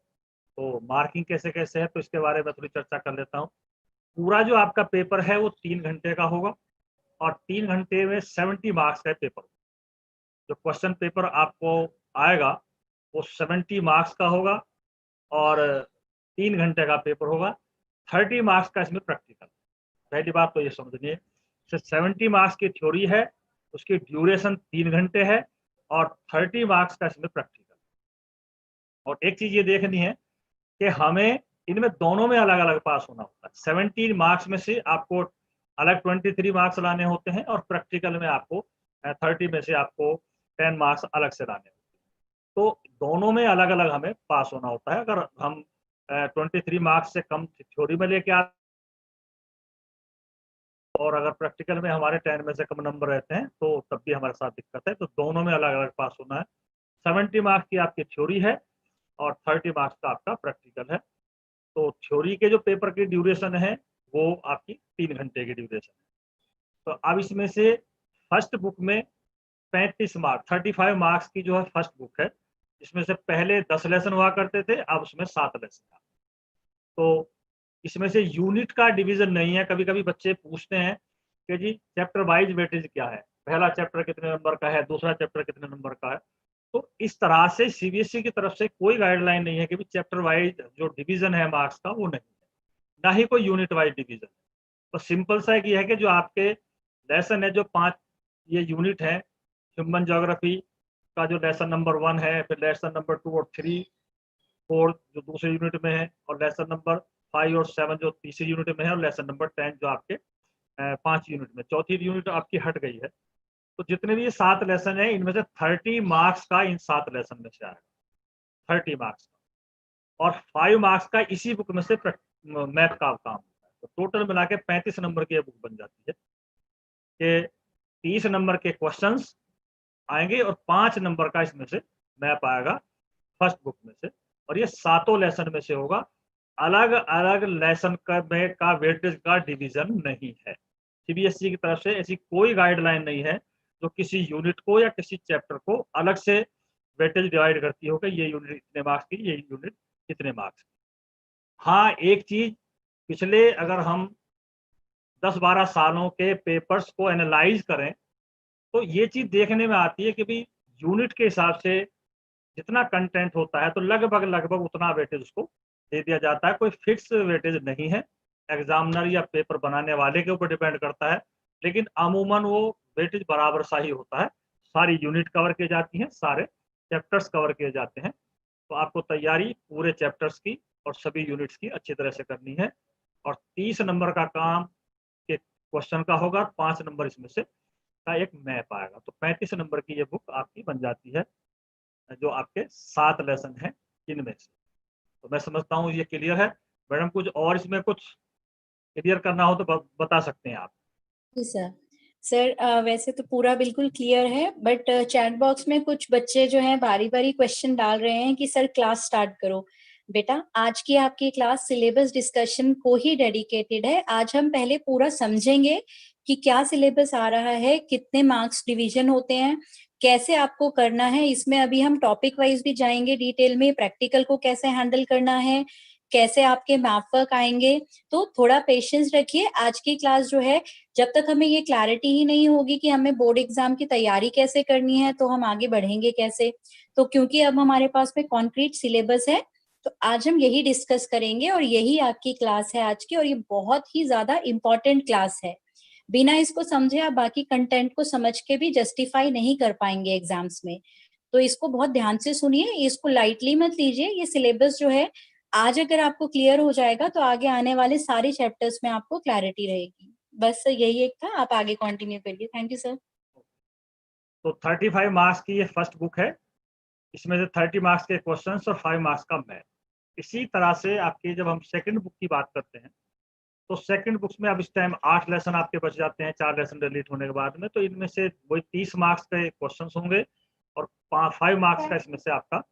तो मार्किंग कैसे कैसे है तो इसके बारे में थोड़ी चर्चा कर लेता हूँ। पूरा जो आपका पेपर है वो 3 घंटे का होगा और 3 घंटे में 70 मार्क्स का पेपर। जो क्वेश्चन पेपर आपको आएगा वो 70 मार्क्स का होगा और 3 घंटे का पेपर होगा। 30 मार्क्स का इसमें प्रैक्टिकल। पहली बात तो ये समझिए, 70 मार्क्स की थ्योरी है, उसकी ड्यूरेशन 3 घंटे है और 30 मार्क्स का इसमें प्रैक्टिकल। और एक चीज ये देखनी है कि हमें इनमें दोनों में अलग अलग पास होना होता है। 17 मार्क्स में से आपको अलग 23 मार्क्स लाने होते हैं और प्रैक्टिकल में आपको 30 में से आपको 10 मार्क्स अलग से लाने होते हैं। तो दोनों में अलग अलग हमें पास होना होता है। अगर हम 23 मार्क्स से कम थ्योरी में लेके आते और अगर प्रैक्टिकल में हमारे 10 में से कम नंबर रहते हैं तो तब भी हमारे साथ दिक्कत है। तो दोनों में अलग अलग पास होना है। 70 मार्क्स की आपकी थ्योरी है और 30 मार्क्स का आपका प्रैक्टिकल है। तो थ्योरी के जो पेपर की ड्यूरेशन है वो आपकी 3 घंटे की ड्यूरेशन है। तो अब इसमें से फर्स्ट बुक में 35 मार्क्स की जो है फर्स्ट बुक है, इसमें से पहले 10 लेसन हुआ करते थे, अब उसमें 7 लेसन। तो इसमें से यूनिट का डिवीजन नहीं है। कभी कभी बच्चे पूछते हैं कि जी चैप्टर वाइज वेटेज क्या है, पहला चैप्टर कितने नंबर का है, दूसरा चैप्टर कितने नंबर का है। तो इस तरह से सीबीएसई की तरफ से कोई गाइडलाइन नहीं है कि चैप्टर वाइज जो डिवीजन है मार्क्स का वो नहीं है, ना ही कोई यूनिट वाइज डिवीजन। तो सिंपल सा ये है कि जो आपके लेसन है, जो 5 ये यूनिट है, ह्यूमन ज्योग्राफी का जो लेसन नंबर 1 है, फिर लेसन नंबर 2 और 3 4 जो दूसरे यूनिट में है, और लेसन नंबर 5 और 7 जो तीसरी यूनिट में है, और लेसन नंबर 10 जो आपके 5 यूनिट में, चौथी यूनिट आपकी हट गई है। तो जितने भी ये 7 लेसन है इनमें से 30 मार्क्स का इन 7 लेसन में से आएगा, 30 मार्क्स का, और 5 मार्क्स का इसी बुक में से मैथ का काम होता है। तो टोटल मिला के 35 नंबर की बुक बन जाती है कि 30 नंबर के क्वेश्चंस आएंगे और 5 नंबर का इसमें से मैप आएगा फर्स्ट बुक में से, और ये 7 लेसन में से होगा। अलग अलग लेसन का वेटेज का डिवीजन नहीं है। सीबीएसई की तरफ से ऐसी कोई गाइडलाइन नहीं है जो किसी यूनिट को या किसी चैप्टर को अलग से वेटेज डिवाइड करती हो कि ये यूनिट इतने मार्क्स की, ये यूनिट कितने मार्क्स की। हाँ, एक चीज, पिछले अगर हम 10-12 सालों के पेपर्स को एनालाइज करें तो ये चीज देखने में आती है कि भाई यूनिट के हिसाब से जितना कंटेंट होता है तो लगभग उतना वेटेज उसको दे दिया जाता है। कोई फिक्स वेटेज नहीं है, एग्जामिनर या पेपर बनाने वाले के ऊपर डिपेंड करता है, लेकिन अमूमन वो वेटेज बराबर सा ही होता है। सारी यूनिट कवर की जाती हैं, सारे चैप्टर्स कवर किए जाते हैं। तो आपको तैयारी पूरे चैप्टर्स की और सभी यूनिट्स की अच्छी तरह से करनी है। और 30 नंबर का काम के क्वेश्चन का होगा, 5 नंबर इसमें से का एक मैप आएगा। तो 35 नंबर की ये बुक आपकी बन जाती है, जो आपके 7 लेसन हैं इनमें से। तो मैं समझता हूँ ये क्लियर है। मैडम कुछ और इसमें कुछ क्लियर करना हो तो बता सकते हैं आप। जी सर। सर वैसे तो पूरा बिल्कुल क्लियर है, बट चैट बॉक्स में कुछ बच्चे जो हैं बारी बारी क्वेश्चन डाल रहे हैं कि सर क्लास स्टार्ट करो। बेटा, आज की आपकी क्लास सिलेबस डिस्कशन को ही डेडिकेटेड है। आज हम पहले पूरा समझेंगे कि क्या सिलेबस आ रहा है, कितने मार्क्स डिवीजन होते हैं, कैसे आपको करना है। इसमें अभी हम टॉपिक वाइज भी जाएंगे डिटेल में, प्रैक्टिकल को कैसे हैंडल करना है, कैसे आपके मैप वर्क आएंगे। तो थोड़ा पेशेंस रखिए। आज की क्लास जो है, जब तक हमें ये क्लैरिटी ही नहीं होगी कि हमें बोर्ड एग्जाम की तैयारी कैसे करनी है तो हम आगे बढ़ेंगे कैसे। तो क्योंकि अब हमारे पास में कॉन्क्रीट सिलेबस है तो आज हम यही डिस्कस करेंगे और यही आपकी क्लास है आज की, और ये बहुत ही ज्यादा इम्पोर्टेंट क्लास है। बिना इसको समझे आप बाकी कंटेंट को समझ के भी जस्टिफाई नहीं कर पाएंगे एग्जाम्स में। तो इसको बहुत ध्यान से सुनिए, इसको लाइटली मत लीजिए। ये सिलेबस जो है आज अगर आपको क्लियर हो जाएगा तो आगे आने वाले सारे चैप्टर्स में आपको क्लैरिटी रहेगी। बस यही एक था, आप आगे कंटिन्यू करिए। Thank you sir. तो 35 मार्क्स की ये फर्स्ट बुक है, इसमें से 30 मार्क्स के क्वेश्चंस और 5 मार्क्स का मैथ। इसी तरह से आपकी जब हम सेकंड बुक की बात करते हैं तो सेकंड बुक्स में अब इस टाइम 8 लेसन आपके बच जाते हैं, 4 लेसन डिलीट होने के बाद में। तो इनमें से वही 30 मार्क्स के क्वेश्चंस होंगे और 5 मार्क्स का इसमें से आपका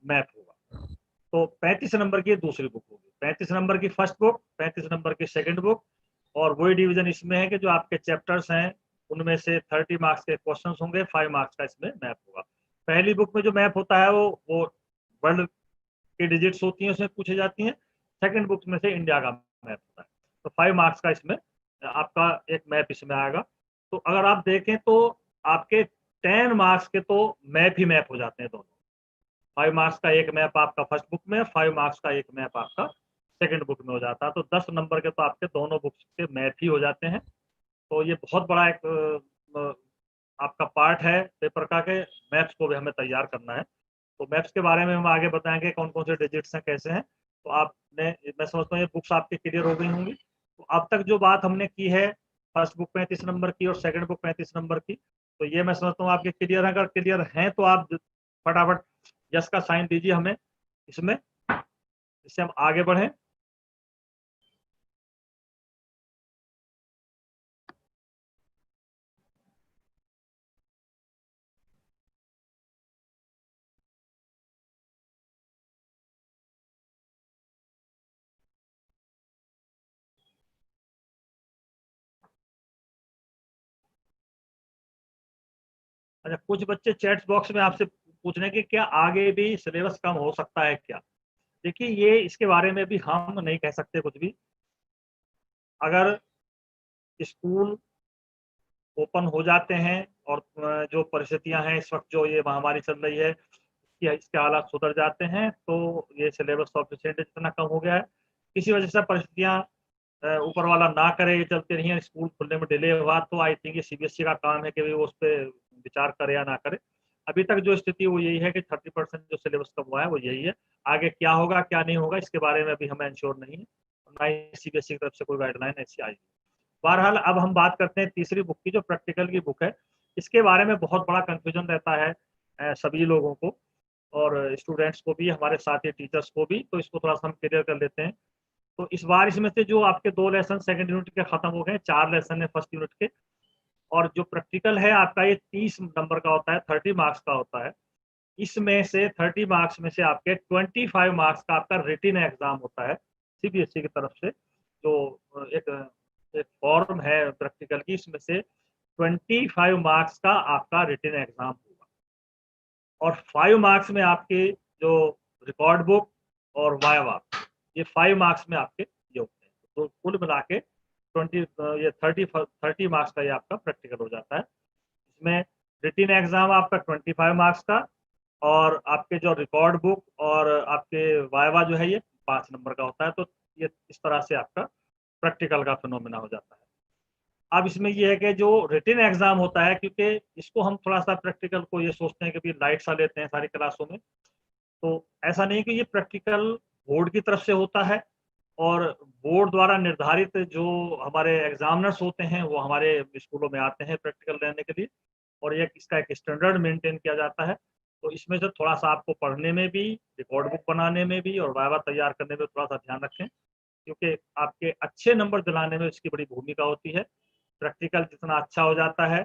मैथ होगा। तो 35 नंबर की दूसरी बुक होगी, 35 नंबर की फर्स्ट बुक, 35 नंबर की सेकंड बुक, और वही डिवीजन इसमें है कि जो आपके चैप्टर्स हैं उनमें से 30 मार्क्स के क्वेश्चंस होंगे, 5 मार्क्स का इसमें मैप होगा। पहली बुक में जो मैप होता है वो वर्ल्ड की डिजिट्स होती हैं उसमें पूछी जाती हैं, सेकंड बुक में से इंडिया का मैप होता है। तो 5 मार्क्स का इसमें आपका एक मैप इसमें आएगा। तो अगर आप देखें तो आपके 10 मार्क्स के तो मैप ही मैप हो जाते हैं दोनों। 5 मार्क्स का एक मैप आपका फर्स्ट बुक में, 5 मार्क्स का एक मैप आपका सेकंड बुक में हो जाता है। तो 10 नंबर के तो आपके दोनों बुक्स के मैप ही हो जाते हैं। तो ये बहुत बड़ा एक आपका पार्ट है पेपर का के मैप्स को भी हमें तैयार करना है। तो मैप्स के बारे में हम आगे बताएंगे कौन कौन से डिजिट्स हैं, कैसे हैं। तो आपने, मैं समझता हूँ ये बुक्स आपकी क्लियर हो गई होंगी। तो अब तक जो बात हमने की है, फर्स्ट बुक 35 नंबर की और सेकंड बुक 35 नंबर की, तो ये मैं समझता हूँ आपके क्लियर है। अगर क्लियर हैं तो आप फटाफट यस का साइन दीजिए हमें इसमें, इससे हम आगे बढ़ें। अच्छा, कुछ बच्चे चैट बॉक्स में आपसे पूछ रहे हैं कि क्या आगे भी सिलेबस कम हो सकता है क्या। देखिए, ये इसके बारे में भी हम नहीं कह सकते कुछ भी। अगर स्कूल ओपन हो जाते हैं और जो परिस्थितियां हैं इस वक्त, जो ये महामारी चल रही है, इसके हालात सुधर जाते हैं, तो ये सिलेबस का परसेंटेज इतना कम हो गया है, किसी वजह से परिस्थितियां ऊपर वाला ना करे, ये चलते रही हैं, स्कूल खुलने में डिले हुआ, तो आई थिंक ये सीबीएसई का काम है कि वो उस पर विचार करे या ना करे। अभी तक जो स्थिति वो यही है कि 30% जो सिलेबस कम हुआ है वो यही है। आगे क्या होगा क्या नहीं होगा इसके बारे में अभी हमें इंश्योर नहीं है, ना ही सीबीएसई की तरफ से कोई गाइडलाइन ऐसी आई। बहरहाल अब हम बात करते हैं तीसरी बुक की, जो प्रैक्टिकल की बुक है। इसके बारे में बहुत बड़ा कंफ्यूजन रहता है सभी लोगों को, और स्टूडेंट्स को भी, हमारे साथी टीचर्स को भी। तो इसको थोड़ा सा हम क्लियर कर लेते हैं। तो इस बार इसमें से जो आपके 2 लेसन सेकंड यूनिट के खत्म हो गए, 4 लेसन है फर्स्ट यूनिट के, और जो प्रैक्टिकल है आपका ये 30 नंबर का होता है, 30 मार्क्स का होता है। इसमें से 30 मार्क्स में से आपके 25 मार्क्स का आपका रिटन एग्जाम होता है सीबीएसई की तरफ से। जो एक एक फॉर्म है प्रैक्टिकल की, इसमें से 25 मार्क्स का आपका रिटन एग्जाम होगा, और 5 मार्क्स में आपके जो रिकॉर्ड बुक और वाइवा, ये 5 मार्क्स में आपके ये होते हैं। तो कुल मिला के 30 मार्क्स का ये आपका प्रैक्टिकल हो जाता है। इसमें रिटन एग्जाम आपका 25 मार्क्स का, और आपके जो रिकॉर्ड बुक और आपके वाइवा जो है ये 5 नंबर का होता है। तो ये इस तरह से आपका प्रैक्टिकल का फिनोमेना हो जाता है। अब इसमें ये है कि जो रिटन एग्जाम होता है, क्योंकि इसको हम थोड़ा सा प्रैक्टिकल को ये सोचते हैं कि भी लाइट सा लेते हैं सारी क्लासों में, तो ऐसा नहीं कि ये प्रैक्टिकल बोर्ड की तरफ से होता है, और बोर्ड द्वारा निर्धारित जो हमारे एग्जामिनर्स होते हैं वो हमारे स्कूलों में आते हैं प्रैक्टिकल लेने के लिए, और ये इसका एक स्टैंडर्ड मेंटेन किया जाता है। तो इसमें से थोड़ा सा आपको पढ़ने में भी, रिकॉर्ड बुक बनाने में भी और वाइवा तैयार करने में थोड़ा सा ध्यान रखें, क्योंकि आपके अच्छे नंबर दिलाने में इसकी बड़ी भूमिका होती है। प्रैक्टिकल जितना अच्छा हो जाता है,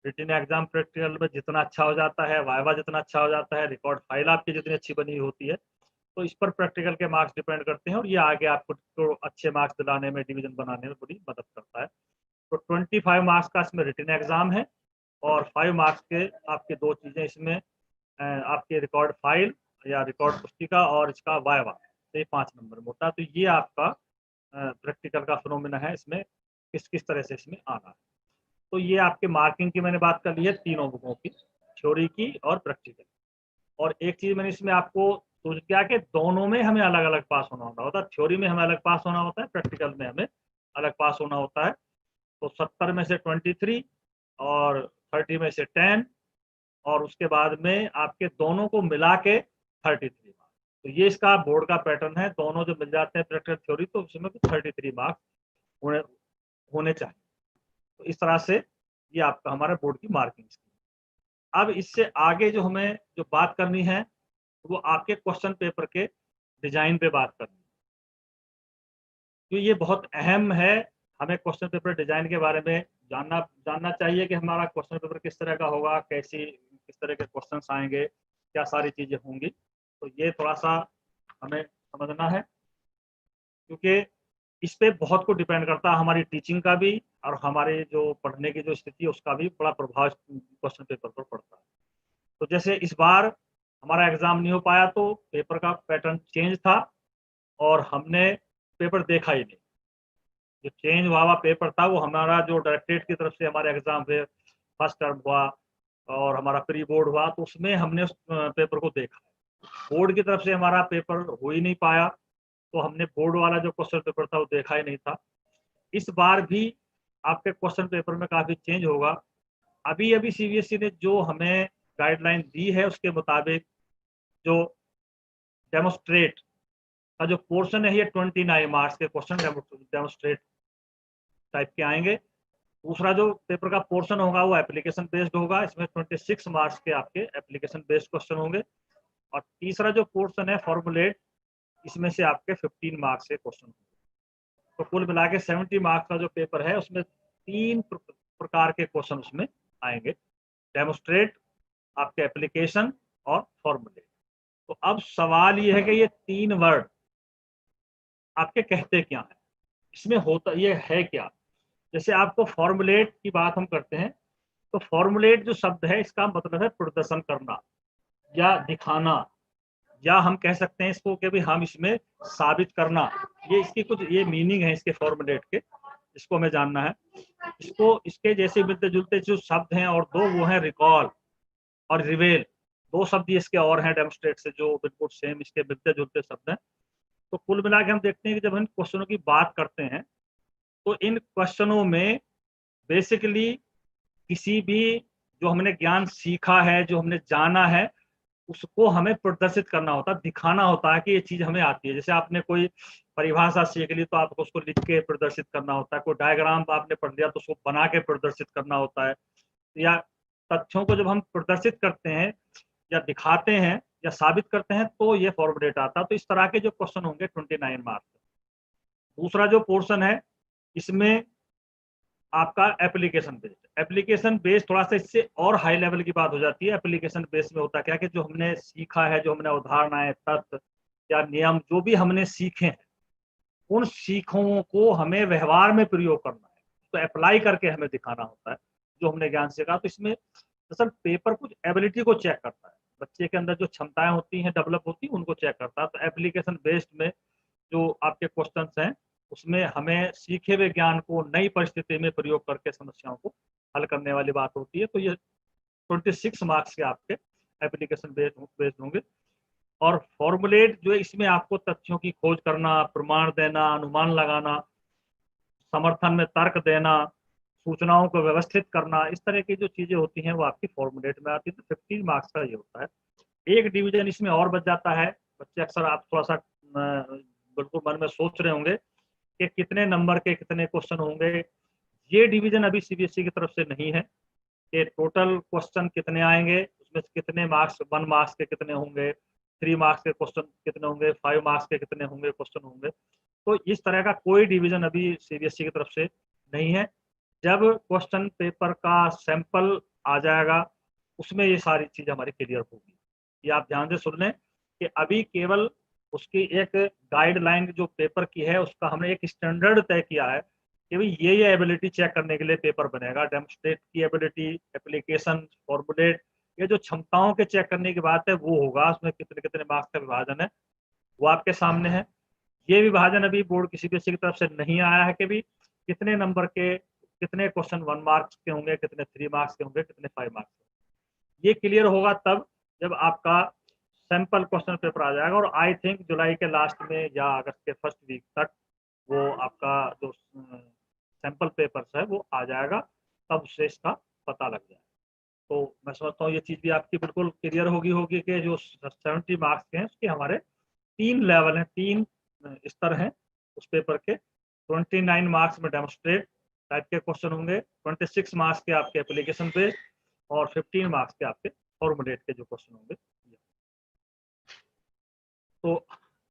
रिटन एग्जाम प्रैक्टिकल में जितना अच्छा हो जाता है, वाइवा जितना अच्छा हो जाता है, रिकॉर्ड फाइल आपकी जितनी अच्छी बनी होती है, तो इस पर प्रैक्टिकल के मार्क्स डिपेंड करते हैं, और ये आगे आपको तो अच्छे मार्क्स दिलाने में, डिवीजन बनाने में बड़ी मदद करता है। तो 25 मार्क्स का इसमें रिटन एग्जाम है, और 5 मार्क्स के आपके 2 चीज़ें इसमें, आपके रिकॉर्ड फाइल या रिकॉर्ड पुस्तिका और इसका वाइवा, तो ये 5 नंबर में होता है। तो ये आपका प्रैक्टिकल का फिनोमेना है, इसमें किस किस तरह से इसमें आना है। तो ये आपके मार्किंग की मैंने बात कर ली है तीनों बुकों की, थ्योरी की और प्रैक्टिकल। और एक चीज मैंने इसमें आपको सोच दिया कि दोनों में हमें अलग अलग पास होना होता है। थ्योरी में हमें अलग पास होना होता है, प्रैक्टिकल में हमें अलग पास होना होता है। तो 70 में से 23 और 30 में से 10, और उसके बाद में आपके दोनों को मिला के 33 मार्क्स। तो ये इसका बोर्ड का पैटर्न है, दोनों जो मिल जाते हैं प्रैक्टिकल थ्योरी, तो उसमें 33 मार्क्स होने चाहिए। तो इस तरह से ये आपका हमारा बोर्ड की मार्किंग स्कीम। अब इससे आगे जो हमें जो बात करनी है वो आपके क्वेश्चन पेपर के डिजाइन पे बात करनी है, तो ये बहुत अहम है। हमें क्वेश्चन पेपर डिजाइन के बारे में जानना चाहिए कि हमारा क्वेश्चन पेपर किस तरह का होगा, किस तरह के क्वेश्चंस आएंगे, क्या सारी चीजें होंगी। तो ये थोड़ा सा हमें समझना है, क्योंकि इस पे बहुत कुछ डिपेंड करता है, हमारी टीचिंग का भी और हमारे जो पढ़ने की जो स्थिति है उसका भी बड़ा प्रभाव क्वेश्चन पेपर पर पड़ता है। तो जैसे इस बार हमारा एग्जाम नहीं हो पाया तो पेपर का पैटर्न चेंज था और हमने पेपर देखा ही नहीं। जो चेंज हुआ पेपर था वो हमारा जो डायरेक्टरेट की तरफ से हमारे एग्जाम हुए, फर्स्ट टर्म हुआ और हमारा प्री बोर्ड हुआ, तो उसमें हमने उस पेपर को देखा। बोर्ड की तरफ से हमारा पेपर हो ही नहीं पाया, तो हमने बोर्ड वाला जो क्वेश्चन पेपर था वो देखा ही नहीं था। इस बार भी आपके क्वेश्चन पेपर में काफी चेंज होगा। अभी अभी सीबीएसई ने जो हमें गाइडलाइन दी है उसके मुताबिक जो डेमोस्ट्रेट का जो पोर्शन है ये 29 मार्क्स के क्वेश्चन डेमोस्ट्रेट टाइप के आएंगे। दूसरा जो पेपर का पोर्शन होगा वो एप्लीकेशन बेस्ड होगा, इसमें 26 मार्क्स के आपके एप्लीकेशन बेस्ड क्वेश्चन होंगे। और तीसरा जो पोर्शन है फॉर्मुलेट, इसमें से आपके 15 मार्क्स के क्वेश्चन होंगे। तो कुल मिला के 70 मार्क्स का जो पेपर है उसमें 3 प्रकार के क्वेश्चन उसमें आएंगे, डेमोस्ट्रेट, आपके एप्लीकेशन और फॉर्मुलेट। तो अब सवाल ये है कि ये 3 वर्ड आपके कहते क्या है, इसमें होता ये है क्या। जैसे आपको फॉर्मुलेट की बात हम करते हैं, तो फॉर्मुलेट जो शब्द है इसका मतलब है प्रदर्शन करना या दिखाना, या हम कह सकते हैं इसको कि भी हम इसमें साबित करना। ये इसकी कुछ ये मीनिंग है इसके फॉर्मुलेट के, इसको हमें जानना है। इसको इसके जैसे मिलते जुलते जो शब्द हैं और दो, वो हैं रिकॉल और रिवेल। 2 शब्द इसके और हैं डेमोस्ट्रेट से जो बिल्कुल सेम इसके मिलते जुलते शब्द हैं। तो कुल मिला के हम देखते हैं कि जब हम क्वेश्चनों की बात करते हैं तो इन क्वेश्चनों में बेसिकली किसी भी जो हमने ज्ञान सीखा है, जो हमने जाना है, उसको हमें प्रदर्शित करना होता है, दिखाना होता है कि ये चीज हमें आती है। जैसे आपने कोई परिभाषा सीख ली तो आपको उसको लिख के प्रदर्शित करना होता है, कोई डायग्राम आपने पढ़ लिया तो उसको बना के प्रदर्शित करना होता है, या तथ्यों को जब हम प्रदर्शित करते हैं या दिखाते हैं या साबित करते हैं तो ये फॉर्मुलेट आता है। तो इस तरह के जो क्वेश्चन होंगे 29 मार्क्स। दूसरा जो पोर्शन है इसमें आपका एप्लीकेशन बेस्ड थोड़ा सा इससे और हाई लेवल की बात हो जाती है। एप्लीकेशन बेस्ड में होता क्या है कि जो हमने सीखा है, जो हमने उदाहरणाएं, तत्व या नियम जो भी हमने सीखे हैं, उन सीखों को हमें व्यवहार में प्रयोग करना है, तो अप्लाई करके हमें दिखाना होता है जो हमने ज्ञान सीखा। तो इसमें दरअसल पेपर कुछ एबिलिटी को चेक करता है, बच्चे के अंदर जो क्षमताएं होती हैं डेवलप होती हैं उनको चेक करता है। तो एप्लीकेशन बेस्ड में जो आपके क्वेश्चंस हैं उसमें हमें सीखे हुए ज्ञान को नई परिस्थिति में प्रयोग करके समस्याओं को हल करने वाली बात होती है। तो ये 26 मार्क्स के आपके एप्लीकेशन बेस्ड होंगे। और फॉर्मुलेट जो है इसमें आपको तथ्यों की खोज करना, प्रमाण देना, अनुमान लगाना, समर्थन में तर्क देना, सूचनाओं को व्यवस्थित करना, इस तरह की जो चीजें होती हैं वो आपकी फॉर्मुलेट में आती है। तो 15 मार्क्स का ये होता है। एक डिवीजन इसमें और बच जाता है। बच्चे अक्सर आप थोड़ा सा बिल्कुल मन में सोच रहे होंगे कि कितने नंबर के कितने क्वेश्चन होंगे। ये डिवीजन अभी सीबीएसई की तरफ से नहीं है कि टोटल क्वेश्चन कितने आएंगे, उसमें से कितने मार्क्स 1 मार्क्स के कितने होंगे, 3 मार्क्स के क्वेश्चन कितने होंगे, 5 मार्क्स के कितने होंगे क्वेश्चन होंगे। तो इस तरह का कोई डिवीजन अभी सीबीएसई की तरफ से नहीं है। जब क्वेश्चन पेपर का सैंपल आ जाएगा उसमें ये सारी चीज हमारी क्लियर होगी। ये आप ध्यान से सुन लें कि अभी केवल उसकी एक गाइडलाइन जो पेपर की है उसका हमने एक स्टैंडर्ड तय किया है कि भाई ये एबिलिटी चेक करने के लिए पेपर बनेगा। डेमोस्ट्रेट की एबिलिटी, एप्लीकेशन, फॉर्मुलेट, ये जो क्षमताओं के चेक करने की बात है वो होगा। उसमें कितने कितने मार्क्स का विभाजन है वो आपके सामने है। ये विभाजन अभी बोर्ड की सीबीएसई की तरफ से नहीं आया है कि भी कितने नंबर के कितने क्वेश्चन 1 मार्क्स के होंगे, कितने 3 मार्क्स के होंगे, कितने 5 मार्क्स के। ये क्लियर होगा तब जब आपका सैंपल क्वेश्चन पेपर आ जाएगा। और आई थिंक जुलाई के लास्ट में या अगस्त के फर्स्ट वीक तक वो आपका जो सैंपल पेपर्स है वो आ जाएगा, तब उससे इसका पता लग जाएगा। तो मैं समझता हूँ ये चीज़ भी आपकी बिल्कुल क्लियर होगी कि जो 70 मार्क्स के हैं उसके हमारे 3 लेवल हैं, 3 स्तर हैं उस पेपर के। 29 मार्क्स में डेमोस्ट्रेट टाइप के क्वेश्चन होंगे, 26 मार्क्स के आपके एप्लीकेशन बेस्ड और 15 मार्क्स के आपके फॉर्मुलेट के जो क्वेश्चन होंगे। तो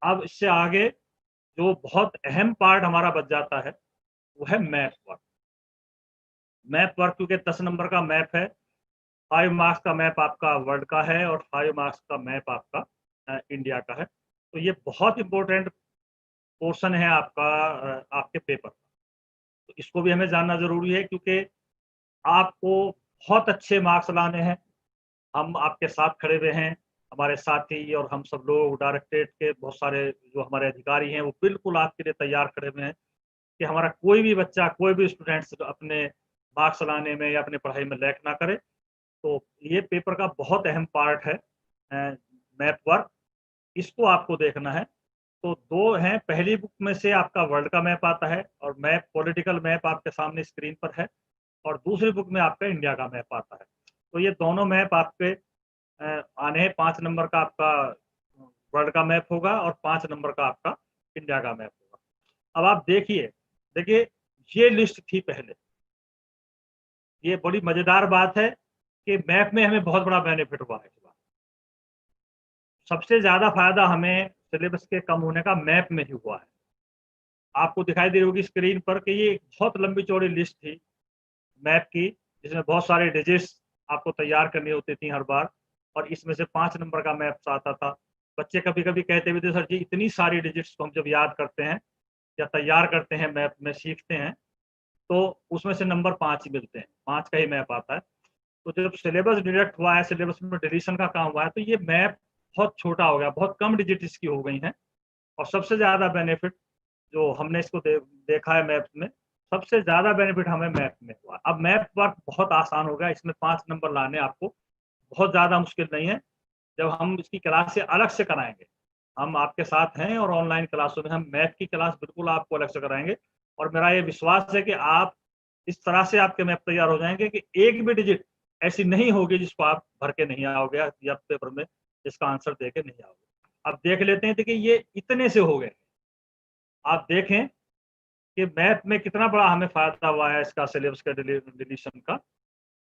अब इससे आगे जो बहुत अहम पार्ट हमारा बच जाता है वो है मैप वर्क। मैप वर्क क्योंकि 10 नंबर का मैप है, 5 मार्क्स का मैप आपका वर्ल्ड का है और 5 मार्क्स का मैप आपका इंडिया का है। तो ये बहुत इंपॉर्टेंट पोर्शन है आपका आपके पेपर। तो इसको भी हमें जानना जरूरी है क्योंकि आपको बहुत अच्छे मार्क्स लाने हैं। हम आपके साथ खड़े हुए हैं, हमारे साथी और हम सब लोग डायरेक्टरेट के बहुत सारे जो हमारे अधिकारी हैं वो बिल्कुल आपके लिए तैयार खड़े हुए हैं कि हमारा कोई भी बच्चा, कोई भी स्टूडेंट्स अपने मार्क्स लाने में या अपनी पढ़ाई में लैक ना करे। तो ये पेपर का बहुत अहम पार्ट है मैथ वर्क, इसको आपको देखना है। तो 2 हैं, पहली बुक में से आपका वर्ल्ड का मैप आता है और मैप पॉलिटिकल मैप आपके सामने स्क्रीन पर है, और दूसरी बुक में आपका इंडिया का मैप आता है। तो ये दोनों मैप आपके आने हैं। 5 नंबर का आपका वर्ल्ड का मैप होगा और 5 नंबर का आपका इंडिया का मैप होगा। अब आप देखिए ये लिस्ट थी पहले। ये बड़ी मजेदार बात है कि मैप में हमें बहुत बड़ा बेनिफिट हुआ है इस बार। सबसे ज्यादा फायदा हमें सिलेबस के कम होने का मैप में ही हुआ है। आपको दिखाई दे रही होगी स्क्रीन पर कि ये बहुत लंबी चौड़ी लिस्ट थी मैप की, जिसमें बहुत सारे डिजिट्स आपको तैयार करनी होती थी हर बार, और इसमें से 5 नंबर का मैप्स आता था। बच्चे कभी-कभी कहते भी थे, सर जी इतनी सारी डिजिट्स को हम जब याद करते हैं या तैयार करते हैं मैप में सीखते हैं, तो उसमें से नंबर 5 ही मिलते हैं, 5 का ही मैप आता है। तो जब सिलेबस डिडक्ट हुआ है, सिलेबस में डिलीशन का काम हुआ है, तो ये मैप बहुत छोटा हो गया, बहुत कम डिजिट इसकी हो गई हैं। और सबसे ज़्यादा बेनिफिट जो हमने इसको देखा है मैप्स में, सबसे ज़्यादा बेनिफिट हमें मैप में हुआ। अब मैप वर्क बहुत आसान हो गया, इसमें 5 नंबर लाने आपको बहुत ज़्यादा मुश्किल नहीं है। जब हम इसकी क्लासें अलग से कराएँगे, हम आपके साथ हैं और ऑनलाइन क्लासों में हम मैथ की क्लास बिल्कुल आपको अलग से कराएँगे, और मेरा ये विश्वास है कि आप इस तरह से आपके मैप तैयार हो जाएँगे कि एक भी डिजिट ऐसी नहीं होगी जिसको आप भर के नहीं आओगे या पेपर में जिसका आंसर दे के नहीं आओगे। अब देख लेते हैं, देखिए ये इतने से हो गए। आप देखें कि मैथ में कितना बड़ा हमें फ़ायदा हुआ है इसका सिलेबस का डिलीशन का।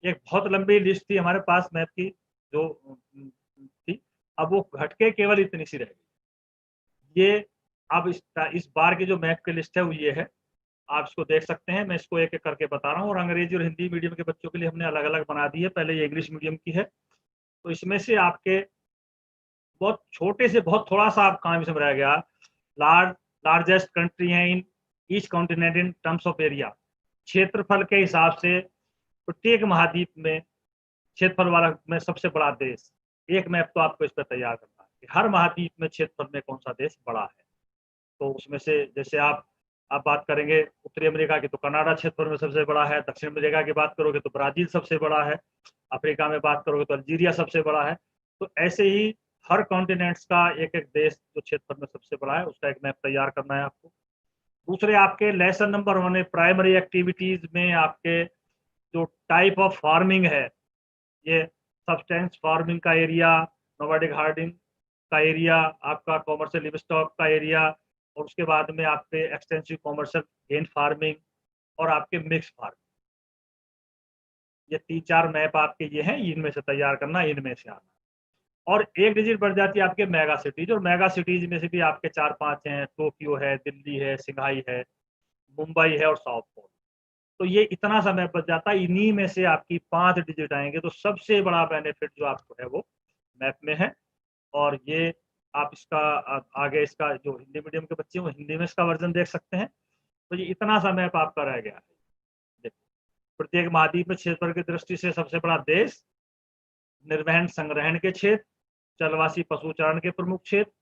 एक बहुत लंबी लिस्ट थी हमारे पास मैथ की जो थी, अब वो घट के केवल इतनी सी रह गई। ये अब इस बार की जो मैथ की लिस्ट है वो ये है। आप इसको देख सकते हैं, मैं इसको एक-एक करके बता रहा हूँ, और अंग्रेजी और हिंदी मीडियम के बच्चों के लिए हमने अलग-अलग बना दी है, पहले ये इंग्लिश मीडियम की है। तो इसमें से आपके बहुत छोटे से बहुत थोड़ा-सा आप काम इसमें रह गया। लार्जेस्ट कंट्री है in each continent in terms of area. क्षेत्रफल के हिसाब से प्रत्येक महाद्वीप में क्षेत्रफल वाला में सबसे बड़ा देश। एक मैप तो आपको इस पे तैयार करना है कि हर महाद्वीप में क्षेत्रफल में कौन-सा देश बड़ा है। तो उसमें से जैसे आप बात करेंगे उत्तरी अमेरिका की, तो कनाडा क्षेत्रफल में सबसे बड़ा है। दक्षिण अमेरिका की बात करोगे तो ब्राज़ील सबसे बड़ा है। अफ्रीका में बात करोगे तो अल्जीरिया सबसे बड़ा है। तो ऐसे ही हर कॉन्टिनेंट्स का एक-एक देश जो क्षेत्रफल में सबसे बड़ा है, उसका एक मैप तैयार करना है आपको। दूसरे आपके लेसन नंबर 1 है प्राइमरी एक्टिविटीज़ में आपके जो टाइप ऑफ फार्मिंग है, ये सब्सटेंस फार्मिंग का एरिया, नोमैडिक हार्डिंग का एरिया, आपका कॉमर्शियल लिवस्टॉक का एरिया, और उसके बाद में आपके एक्सटेंसिव कॉमर्शियल गेन फार्मिंग और आपके मिक्स फार्मिंग। ये 3-4 मैप आपके ये हैं, इनमें से तैयार करना, इनमें से आना। और एक डिजिट बढ़ जाती है आपके मेगा सिटीज, और मेगा सिटीज में से भी आपके 4-5 हैं, टोक्यो है, दिल्ली है, सिंघाई है, मुंबई है और साउथ पोल। तो ये इतना समय बच जाता है, इन्हीं में से आपकी 5 डिजिट आएंगे। तो सबसे बड़ा बेनिफिट जो आपको है वो मैप में है। और ये आप इसका आगे इसका जो हिंदी मीडियम के बच्चे हैं वो हिंदी में इसका वर्जन देख सकते हैं। तो ये इतना सा मैप आपका रह गया है। देखो, प्रत्येक महाद्वीप में क्षेत्रफल की दृष्टि से सबसे बड़ा देश, निर्वहन संग्रहण के क्षेत्र, जलवासी पशुचारण के प्रमुख क्षेत्र,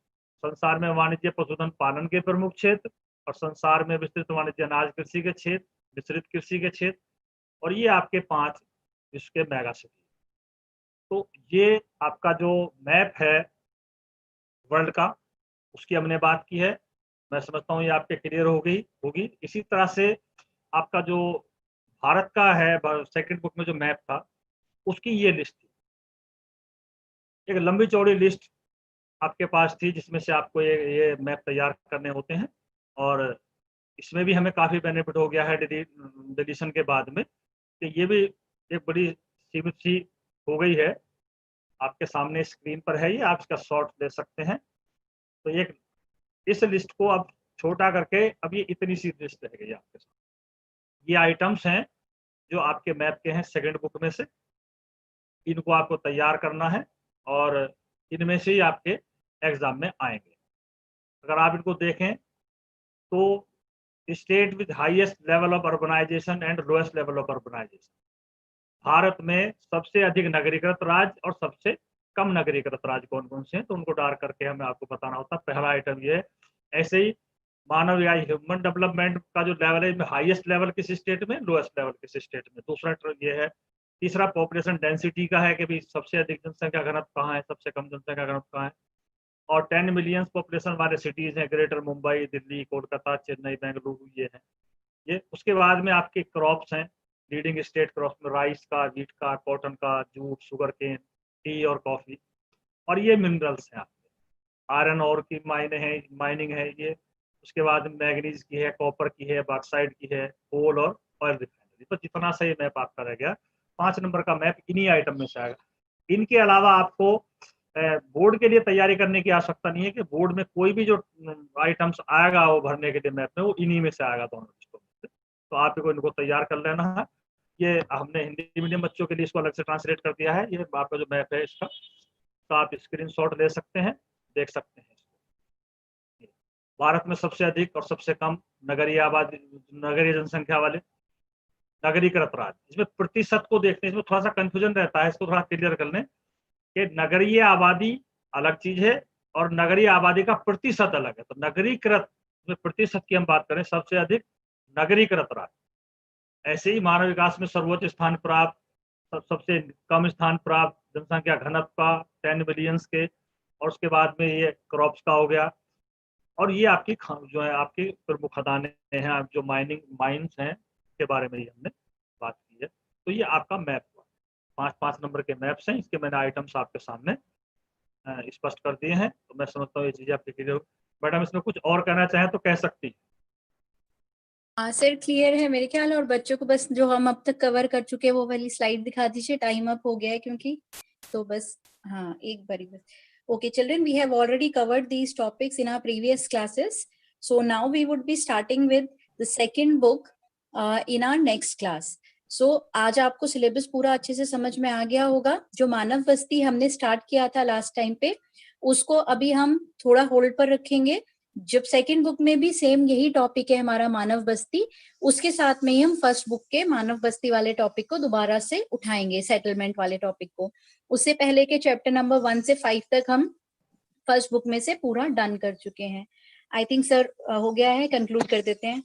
संसार में वाणिज्य पशुधन पालन के प्रमुख क्षेत्र, और संसार में विस्तृत वाणिज्य अनाज कृषि के क्षेत्र, विस्तृत कृषि के क्षेत्र, और ये आपके 5 विश्व के मेगा सिटी। तो ये आपका जो मैप है वर्ल्ड का, उसकी हमने बात की है। मैं समझता हूँ ये आपके क्लियर हो गई होगी। इसी तरह से आपका जो भारत का है सेकंड बुक में जो मैप था, उसकी ये लिस्ट थी। एक लंबी चौड़ी लिस्ट आपके पास थी जिसमें से आपको ये मैप तैयार करने होते हैं, और इसमें भी हमें काफ़ी बेनिफिट हो गया है डिलीशन के बाद में, कि ये भी एक बड़ी सीमित सी हो गई है। आपके सामने स्क्रीन पर है ये, आप इसका शॉर्ट ले सकते हैं। तो एक इस लिस्ट को अब छोटा करके अब ये इतनी सी लिस्ट रह गई आपके साथ। ये आइटम्स हैं जो आपके मैप के हैं सेकंड बुक में से, इनको आपको तैयार करना है और इनमें से ही आपके एग्जाम में आएंगे। अगर आप इनको देखें तो state with highest level of urbanisation and lowest level of urbanisation, Bharat में सबसे अधिक नगरीकृत राज्य और सबसे कम नगरीकृत राज्य कौन कौन से हैं, तो उनको डार्क करके हमें आपको बताना होता है। पहला आइटम ये है। ऐसे ही मानव या ह्यूमन डेवलपमेंट का जो लेवल है, इसमें हाईएस्ट लेवल किस स्टेट में, लोएस्ट लेवल किस स्टेट में। दूसरा ये है। तीसरा पॉपुलेशन डेंसिटी का है कि भाई सबसे अधिक जनसंख्या घनत्व कहाँ है, सबसे कम जनसंख्या घनत्व कहाँ है। और 10 मिलियन पॉपुलेशन वाले सिटीज हैं, ग्रेटर मुंबई, दिल्ली, कोलकाता, चेन्नई, बेंगलुरु, ये हैं ये। उसके बाद में आपके क्रॉप्स हैं, लीडिंग स्टेट क्रॉप्स में राइस का, व्हीट का, कॉटन का, जूट, शुगर केन, टी और कॉफी। और ये मिनरल्स हैं आपके, आयरन और की माइनिंग है ये। उसके बाद मैग्नीज की है, कॉपर की है, बॉक्साइट की है, कोल और ऑयल रिफाइनरी। तो जितना सही मैप आपका रह गया, 5 नंबर का मैप इन्हीं आइटम में से आएगा। इनके अलावा आपको बोर्ड के लिए तैयारी करने की आवश्यकता नहीं है कि बोर्ड में कोई भी जो आइटम्स आएगा वो भरने के लिए मैप में, वो इन्हीं में से आएगा, दोनों लिस्टों में से। तो आपको इनको तैयार कर लेना है। ये हमने हिंदी मीडियम बच्चों के लिए इसको अलग से ट्रांसलेट कर दिया है। ये आपका जो मैप है इसका, तो आप स्क्रीनशॉट ले सकते हैं, देख सकते हैं। भारत में सबसे अधिक और सबसे कम नगरीय आबादी, नगरीय जनसंख्या वाले नगरीकृत राज्य। इसमें प्रतिशत को देखते हैं, इसमें थोड़ा सा कंफ्यूजन रहता है, इसको थोड़ा क्लियर कर लें कि नगरीय आबादी अलग चीज है और नगरीय आबादी का प्रतिशत अलग है। तो नगरीकृत में प्रतिशत की हम बात करें, सबसे अधिक नगरीकृत राज्य। ऐसे ही मानव विकास में सर्वोच्च स्थान प्राप्त, सबसे कम स्थान प्राप्त जनसंख्या घनत्व का 10 मिलियंस के, और उसके बाद में ये क्रॉप्स का हो गया। और ये आपकी जो है आपकी प्रमुख खदानें हैं, आप जो माइंस हैं के बारे में ही हमने बात की है। तो ये आपका मैप हुआ। 5 नंबर के मैप्स हैं, इसके मैंने आइटम्स आपके सामने स्पष्ट कर दिए हैं। तो मैं समझता हूँ ये चीजें आपकी क्लियर हो। मैडम इसमें कुछ और कहना चाहें तो कह सकती हैं। हाँ सर, क्लियर है मेरे ख्याल। और बच्चों को बस जो हम अब तक कवर कर चुके हैं वो वाली स्लाइड दिखा दीजिए, टाइम अप हो गया है क्योंकि। तो बस हाँ, एक बारी बस। Okay, children, we have already covered these topics in our previous classes. So now we would be starting with the second book in our next class. So आज आपको सिलेबस पूरा अच्छे से समझ में आ गया होगा। जो मानव बस्ती हमने स्टार्ट किया था लास्ट टाइम पे, उसको अभी हम थोड़ा होल्ड पर रखेंगे। जब सेकंड बुक में भी सेम यही टॉपिक है हमारा, मानव बस्ती, उसके साथ में ही हम फर्स्ट बुक के मानव बस्ती वाले टॉपिक को दोबारा से उठाएंगे, सेटलमेंट वाले टॉपिक को। उससे पहले के चैप्टर नंबर 1 से 5 तक हम फर्स्ट बुक में से पूरा डन कर चुके हैं। आई थिंक सर हो गया है, कंक्लूड कर देते हैं।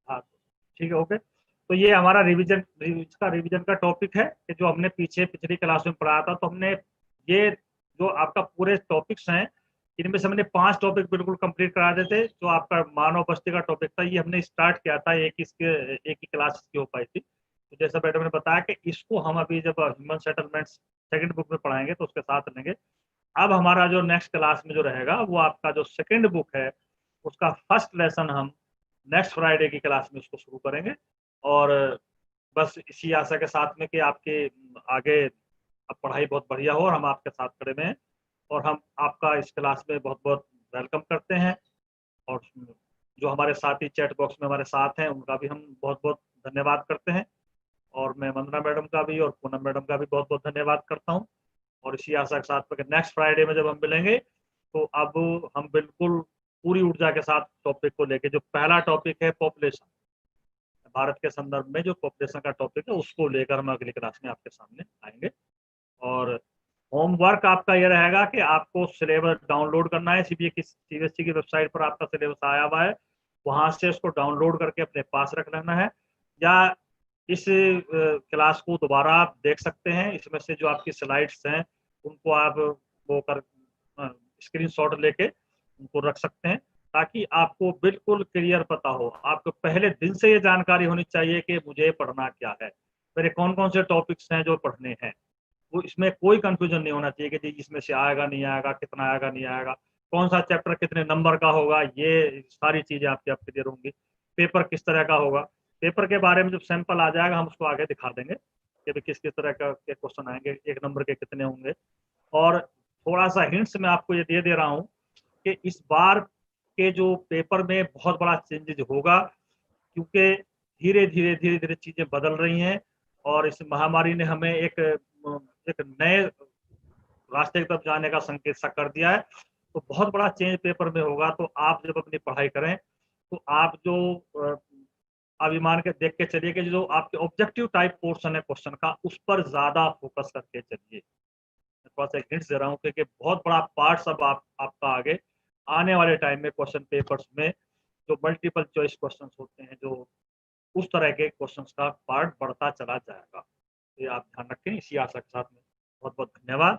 हाँ ठीक है, ओके। तो ये हमारा रिवीजन का टॉपिक है कि जो हमने पिछली क्लास में पढ़ाया था। तो हमने ये जो आपका पूरे टॉपिक्स हैं, इनमें से हमने 5 टॉपिक बिल्कुल कंप्लीट करा देते। जो आपका मानव बस्ती का टॉपिक था, ये हमने स्टार्ट किया था, एक ही क्लास की हो पाई थी। तो जैसा मैडम ने बताया कि इसको हम अभी जब ह्यूमन सेटलमेंट्स सेकंड बुक में पढ़ाएंगे तो उसके साथ लेंगे। अब हमारा जो नेक्स्ट क्लास में जो रहेगा, वो आपका जो सेकंड बुक है उसका फर्स्ट लेसन हम नेक्स्ट फ्राइडे की क्लास में उसको शुरू करेंगे। और बस इसी आशा के साथ में कि आपके आगे अब पढ़ाई बहुत बढ़िया हो और हम आपके साथ खड़े में हैं। और हम आपका इस क्लास में बहुत बहुत वेलकम करते हैं। और जो हमारे साथी चैट बॉक्स में हमारे साथ हैं, उनका भी हम बहुत बहुत धन्यवाद करते हैं। और मैं वंदना मैडम का भी और पूनम मैडम का भी बहुत बहुत धन्यवाद करता हूँ। और इसी आशा के साथ में नेक्स्ट फ्राइडे में जब हम मिलेंगे, तो अब हम बिल्कुल पूरी ऊर्जा के साथ टॉपिक को लेके, जो पहला टॉपिक है पॉपुलेशन, भारत के संदर्भ में जो पॉपुलेशन का टॉपिक है, उसको लेकर हम अगली क्लास में आपके सामने आएंगे। और होमवर्क आपका ये रहेगा कि आपको सिलेबस डाउनलोड करना है। सीबीएसई की वेबसाइट पर आपका सिलेबस आया हुआ है, वहां से उसको डाउनलोड करके अपने पास रख लेना है। या इस क्लास को दोबारा आप देख सकते हैं। इसमें से जो आपकी स्लाइड्स हैं उनको आप वो कर स्क्रीनशॉट लेके उनको रख सकते हैं, ताकि आपको बिल्कुल क्लियर पता हो। आपको पहले दिन से ये जानकारी होनी चाहिए कि मुझे पढ़ना क्या है, मेरे कौन कौन से टॉपिक्स हैं जो पढ़ने हैं। वो इसमें कोई कंफ्यूजन नहीं होना चाहिए कि जी इसमें से आएगा नहीं आएगा, कितना आएगा नहीं आएगा, कौन सा चैप्टर कितने नंबर का होगा। ये सारी चीजें आपकी क्लियर होंगी। पेपर किस तरह का होगा, पेपर के बारे में जब सैंपल आ जाएगा हम उसको आगे दिखा देंगे कि किस किस तरह का के क्वेश्चन आएंगे, 1 नंबर के कितने होंगे। और थोड़ा सा हिंट्स मैं आपको ये दे रहा हूँ कि इस बार के जो पेपर में बहुत बड़ा चेंजेज होगा, क्योंकि धीरे धीरे चीजें बदल रही हैं। और इस महामारी ने हमें एक नए रास्ते की तरफ जाने का संकेत सा कर दिया है। तो बहुत बड़ा चेंज पेपर में होगा। तो आप जब अपनी पढ़ाई करें, तो आप जो अभी मान के देख के चलिए कि जो आपके ऑब्जेक्टिव टाइप पोर्शन है क्वेश्चन का, उस पर ज्यादा फोकस करके चलिए। थोड़ा सा हिंट्स दे रहा हूँ कि बहुत बड़ा पार्ट सब आपका आगे आने वाले टाइम में क्वेश्चन पेपर्स में जो मल्टीपल चॉइस क्वेश्चन होते हैं, जो उस तरह के क्वेश्चंस का पार्ट बढ़ता चला जाएगा। ये आप ध्यान रखें। इसी आशा के साथ में बहुत बहुत धन्यवाद,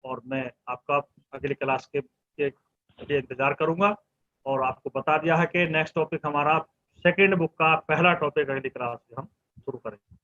और मैं आपका अगली क्लास के लिए इंतजार करूंगा। और आपको बता दिया है कि नेक्स्ट टॉपिक हमारा सेकेंड बुक का पहला टॉपिक अगली क्लास में हम शुरू करेंगे।